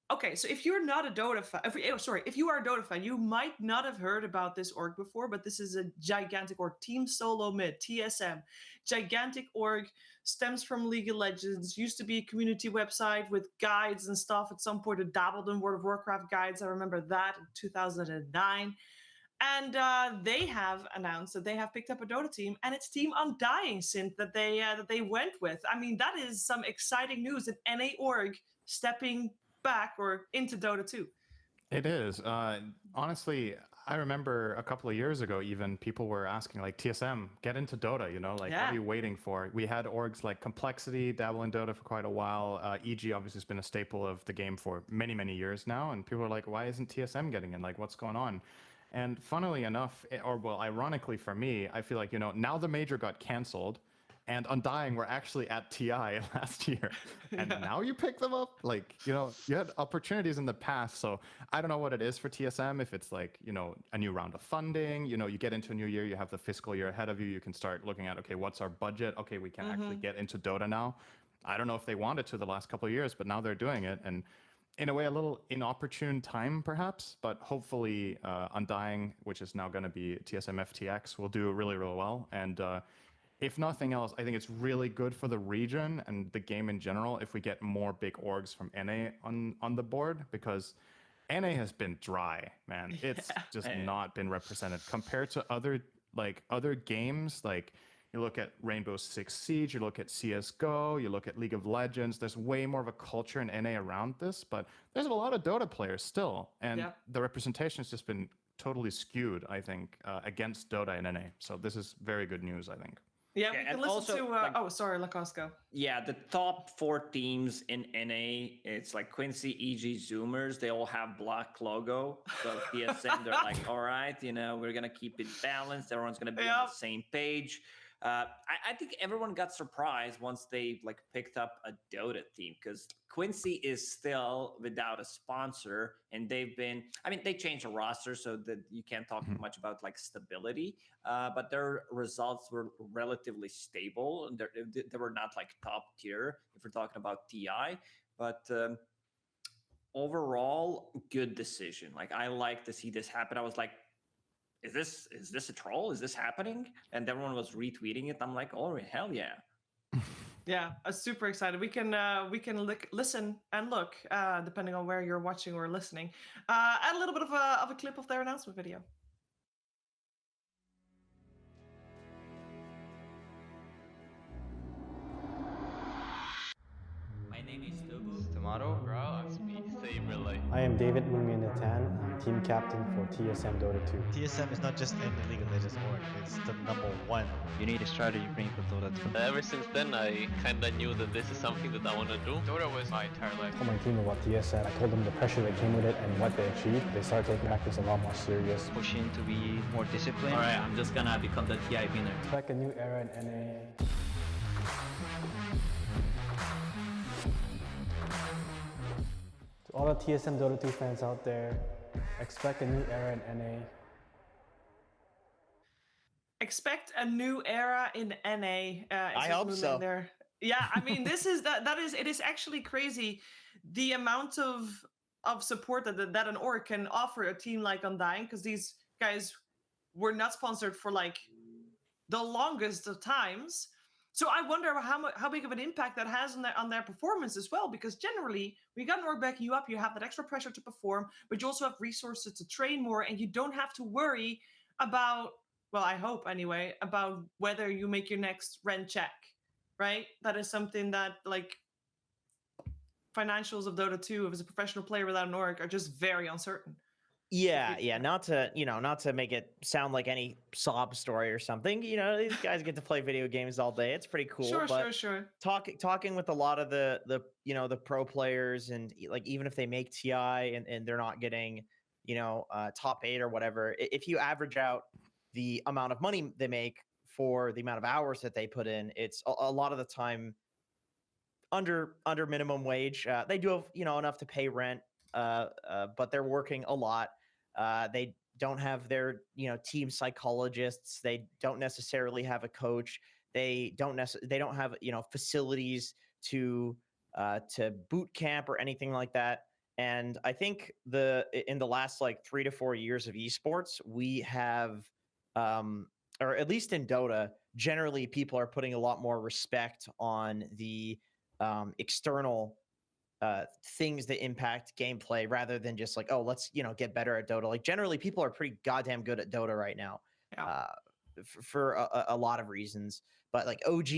Speaker 1: okay, so if you're not a Dota fan, if you are a Dota fan, you might not have heard about this org before, but this is a gigantic org, Team Solo Mid, TSM. Gigantic org, stems from League of Legends, used to be a community website with guides and stuff. At some point, it dabbled in World of Warcraft guides. I remember that in 2009. And they have announced that they have picked up a Dota team, and it's Team Undying synth that they went with. I mean, that is some exciting news. An NA org stepping back or into Dota 2.
Speaker 2: It is. Honestly, I remember a couple of years ago, even people were asking, like, TSM, get into Dota, you know, like, what are you waiting for? We had orgs like Complexity dabble in Dota for quite a while. EG obviously has been a staple of the game for many, many years now. And people are like, why isn't TSM getting in? Like, what's going on? And funnily enough, or well, ironically for me, I feel like, you know, now the major got canceled and Undying were actually at TI last year. And now you pick them up? Like, you know, you had opportunities in the past. So I don't know what it is for TSM. If it's like, you know, a new round of funding, you know, you get into a new year, you have the fiscal year ahead of you. You can start looking at, okay, what's our budget? Okay, we can actually get into Dota now. I don't know if they wanted to the last couple of years, but now they're doing it. And in a way, a little inopportune time, perhaps, but hopefully Undying, which is now going to be TSM FTX, will do really, really well. And if nothing else, I think it's really good for the region and the game in general if we get more big orgs from NA on the board, because NA has been dry, man. It's just not been represented compared to other games. Like, you look at Rainbow Six Siege, you look at CSGO, you look at League of Legends. There's way more of a culture in NA around this, but there's a lot of Dota players still. And the representation has just been totally skewed, I think, against Dota in NA. So this is very good news, I think.
Speaker 1: Yeah, we can listen to... sorry, Lacoste, go.
Speaker 4: Yeah, the top 4 teams in NA, it's like Quincy, EG, Zoomers. They all have black logo. So TSM, they're like, all right, you know, we're going to keep it balanced. Everyone's going to be on the same page. I think everyone got surprised once they like picked up a Dota team, because Quincy is still without a sponsor, and they've been, I mean, they changed the roster so that you can't talk much about like stability, but their results were relatively stable. They were not like top tier if we're talking about TI, but overall, good decision. Like, I like to see this happen. I was like, is this a troll? Is this happening? And everyone was retweeting it. I'm like, oh, hell yeah.
Speaker 1: Yeah, I'm super excited. We can listen and look, depending on where you're watching or listening, at a little bit of a clip of their announcement video.
Speaker 5: My name is Tomato. Bro, I'm Speed. Same really.
Speaker 6: I am David Mungian-Tan. I'm team captain for TSM Dota 2.
Speaker 7: TSM is not just in the League of Legends org, it's the #1.
Speaker 5: You need a strategy brain for Dota 2.
Speaker 8: Ever since then, I kinda knew that this is something that I want to do. Dota was my entire life.
Speaker 6: I told my team about TSM. I told them the pressure that came with it and what they achieved. They started taking practice a lot more serious.
Speaker 5: Pushing to be more disciplined.
Speaker 8: Alright, I'm just gonna become the TI winner.
Speaker 6: Expect a new era in NA. To all the TSM Dota 2 fans out there, expect a new era in NA.
Speaker 1: Expect a new era in NA.
Speaker 3: I hope so.
Speaker 1: There. Yeah, I mean, it is actually crazy the amount of support that an org can offer a team like Undying, because these guys were not sponsored for like the longest of times. So I wonder how big of an impact that has on their performance as well, because generally, when you got an org backing you up, you have that extra pressure to perform, but you also have resources to train more, and you don't have to worry about, well, I hope anyway, about whether you make your next rent check, right? That is something that, like, financials of Dota 2 as a professional player without an org are just very uncertain.
Speaker 3: Yeah. Not to make it sound like any sob story or something. You know, these guys get to play video games all day. It's pretty cool.
Speaker 1: Sure.
Speaker 3: Talking with a lot of the pro players, and like, even if they make TI and they're not getting, top 8 or whatever, if you average out the amount of money they make for the amount of hours that they put in. It's a lot of the time under minimum wage. They do have enough to pay rent, but they're working a lot. They don't have their team psychologists. They don't necessarily have a coach. They don't have facilities to boot camp or anything like that. And I think in the last like 3 to 4 years of esports, we have, or at least in Dota, generally people are putting a lot more respect on the external things that impact gameplay rather than just like, oh, let's get better at Dota. Like generally, people are pretty goddamn good at Dota right now, for a lot of reasons. But like OG,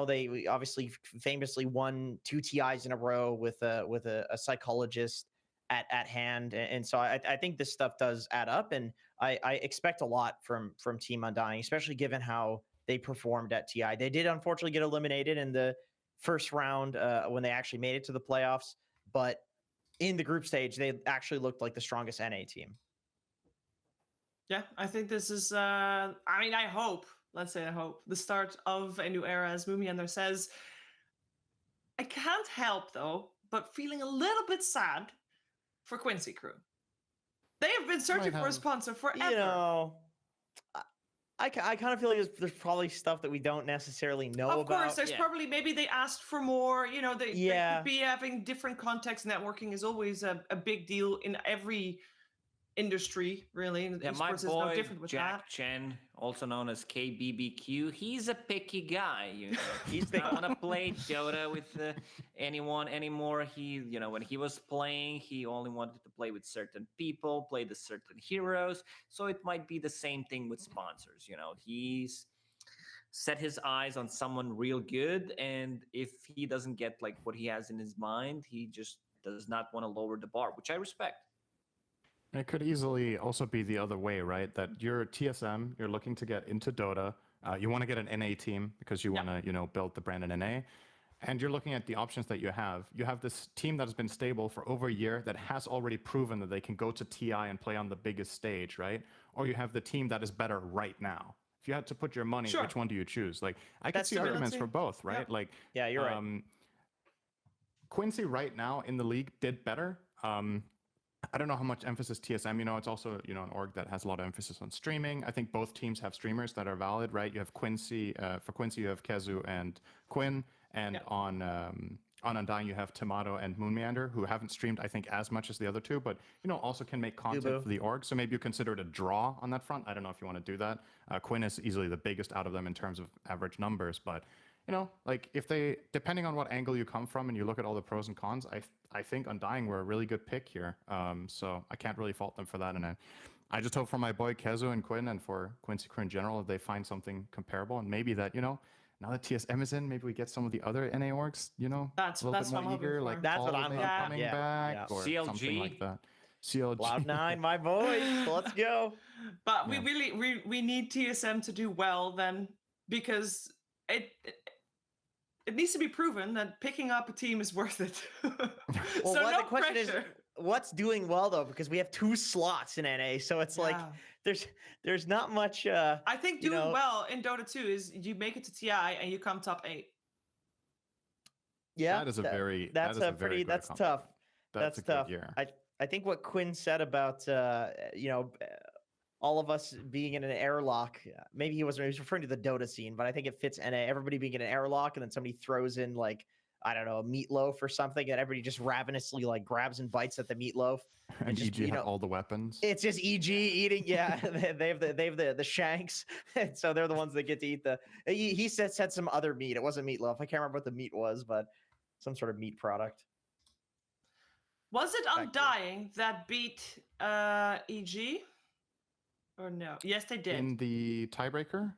Speaker 3: they obviously famously won 2 TIs in a row with a psychologist at hand, and so I think this stuff does add up, and I expect a lot from Team Undying, especially given how they performed at TI. They did unfortunately get eliminated in the first round when they actually made it to the playoffs, but in the group stage, they actually looked like the strongest NA team.
Speaker 1: Yeah, I think this is, I hope, the start of a new era, as Moomyander says. I can't help, though, but feeling a little bit sad for Quincy Crew. They have been searching for a sponsor forever.
Speaker 3: I kind of feel like there's probably stuff that we don't necessarily know about.
Speaker 1: Of course, there's probably, maybe they asked for more, they could be having different context. Networking is always a big deal in every industry, really. And
Speaker 4: my
Speaker 1: esports is
Speaker 4: boy,
Speaker 1: no different with
Speaker 4: Jack
Speaker 1: that.
Speaker 4: Chen, also known as KBBQ, he's a picky guy. He's not want to play Dota with anyone anymore. He, when he was playing, he only wanted to play with certain people, play the certain heroes. So it might be the same thing with sponsors. He's set his eyes on someone real good, and if he doesn't get like what he has in his mind, he just does not want to lower the bar, which I respect.
Speaker 2: It could easily also be the other way, right? That you're TSM, you're looking to get into Dota, you want to get an NA team because you want to, build the brand in NA, and you're looking at the options that you have. You have this team that has been stable for over a year that has already proven that they can go to TI and play on the biggest stage, right? Or you have the team that is better right now. If you had to put your money, which one do you choose? Like, I could see arguments for both, right? Like,
Speaker 3: you're right.
Speaker 2: Quincy right now in the league did better. I don't know how much emphasis TSM, it's also, an org that has a lot of emphasis on streaming. I think both teams have streamers that are valid, right? You have Quincy, for Quincy, you have Kezu and Quinn, and on Undying, you have Tomato and Moonmeander, who haven't streamed, I think, as much as the other two, but, also can make content for the org. So maybe you consider it a draw on that front. I don't know if you want to do that. Quinn is easily the biggest out of them in terms of average numbers, but like if they, depending on what angle you come from and you look at all the pros and cons, I think Undying were a really good pick here. So I can't really fault them for that. And I just hope for my boy Kezu and Quinn and for Quincy Crew in general, if they find something comparable, and maybe that, now that TSM is in, maybe we get some of the other NA orgs,
Speaker 1: that's
Speaker 2: a little bit more eager, like
Speaker 3: that's what I'm
Speaker 2: coming back or
Speaker 4: CLG.
Speaker 2: something like that. CLG.
Speaker 3: Cloud9, my boys, let's go.
Speaker 1: But we really need TSM to do well then, because it needs to be proven that picking up a team is worth it.
Speaker 3: Well,
Speaker 1: so
Speaker 3: the question is, what's doing well though? Because we have 2 slots in NA, so it's like there's not much.
Speaker 1: I think doing well in Dota 2 is you make it to TI and you come top 8.
Speaker 3: Yeah,
Speaker 2: that is a very
Speaker 3: that's tough.
Speaker 2: That's a
Speaker 3: tough.
Speaker 2: Good year.
Speaker 3: I think what Quinn said about all of us being in an airlock. Maybe he was referring to the Dota scene, but I think it fits NA. Everybody being in an airlock, and then somebody throws in like, I don't know, a meatloaf or something, and everybody just ravenously like grabs and bites at the meatloaf.
Speaker 2: And just, EG have all the weapons.
Speaker 3: It's just EG eating. Yeah, they have the shanks, and so they're the ones that get to eat the. He said some other meat. It wasn't meatloaf. I can't remember what the meat was, but some sort of meat product.
Speaker 1: Was it Undying that beat EG? Or no? Yes, they did.
Speaker 2: In the tiebreaker?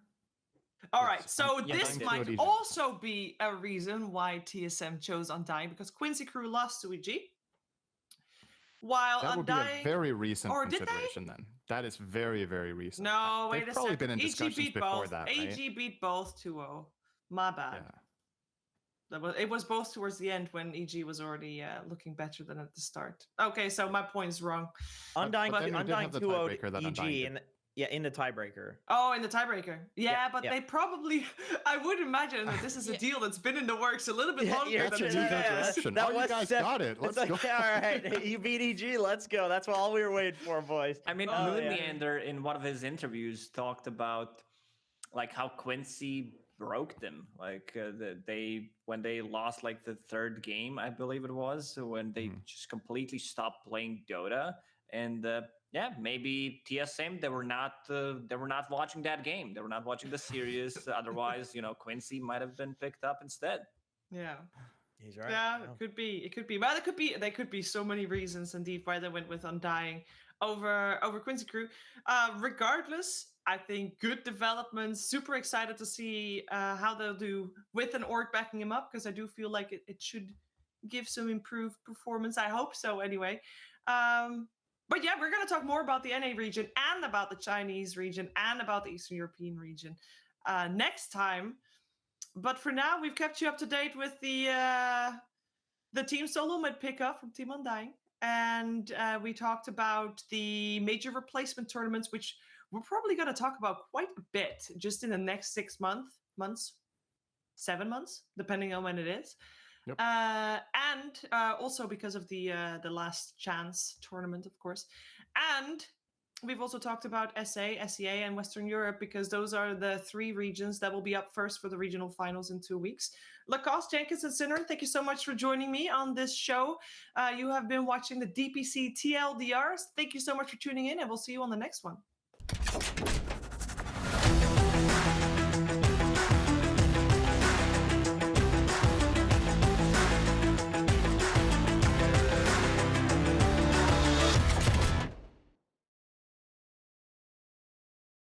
Speaker 1: All right, so
Speaker 2: yes,
Speaker 1: this might also be a reason why TSM chose Undying, because Quincy Crew lost to EG. While
Speaker 2: that would
Speaker 1: Undying...
Speaker 2: be a very recent
Speaker 1: or did
Speaker 2: consideration then. That is very, very recent.
Speaker 1: No, wait
Speaker 2: They've
Speaker 1: a
Speaker 2: probably
Speaker 1: second.
Speaker 2: been in discussions before that, right?
Speaker 1: AG beat both 2-0. My bad.
Speaker 2: Yeah.
Speaker 1: It was both towards the end when EG was already looking better than at the start. Okay, so my point is wrong.
Speaker 3: Undying 2-0'd EG, and
Speaker 2: But then we did have the tiebreaker that Undying did.
Speaker 3: and Yeah, in the tiebreaker.
Speaker 1: Oh, in the tiebreaker. Yeah, but
Speaker 3: yeah.
Speaker 1: they probably, I would imagine that this is a deal that's been in the works a little bit
Speaker 3: Yeah,
Speaker 1: longer
Speaker 3: you're
Speaker 2: That's
Speaker 1: than
Speaker 2: a
Speaker 1: two
Speaker 2: legal
Speaker 1: years.
Speaker 2: direction.
Speaker 3: That
Speaker 2: Oh, you
Speaker 3: was
Speaker 2: guys
Speaker 3: def-
Speaker 2: got it. Let's
Speaker 3: It's
Speaker 2: go.
Speaker 3: like, yeah, all right, you beat EG. Let's go. That's all we were waiting for, boys.
Speaker 4: I mean,
Speaker 3: Oh,
Speaker 4: Moon
Speaker 3: yeah.
Speaker 4: Meander in one of his interviews talked about like how Quincy broke them. Like when they lost like the third game, I believe it was, so when they just completely stopped playing Dota. And yeah, maybe TSM they were not watching that game. They were not watching the series. Otherwise, Quincy might have been picked up instead.
Speaker 1: Yeah.
Speaker 3: He's right.
Speaker 1: Yeah, it could be. It could be. But there could be so many reasons indeed why they went with Undying over Quincy Crew. Regardless, I think good development. Super excited to see how they'll do with an org backing him up, because I do feel like it should give some improved performance. I hope so anyway. But yeah, we're going to talk more about the NA region and about the Chinese region and about the Eastern European region next time. But for now, we've kept you up to date with the Team Solo mid pickup from Team Undying. And we talked about the major replacement tournaments, which we're probably going to talk about quite a bit just in the next 6 months, 7 months, depending on when it is.
Speaker 2: Yep.
Speaker 1: And also because of the last chance tournament, of course. And we've also talked about SA, SEA, and Western Europe, because those are the 3 regions that will be up first for the regional finals in 2 weeks. Lacoste, Jenkins, and Synderen, thank you so much for joining me on this show. You have been watching the DPC TLDRs. Thank you so much for tuning in, and we'll see you on the next one.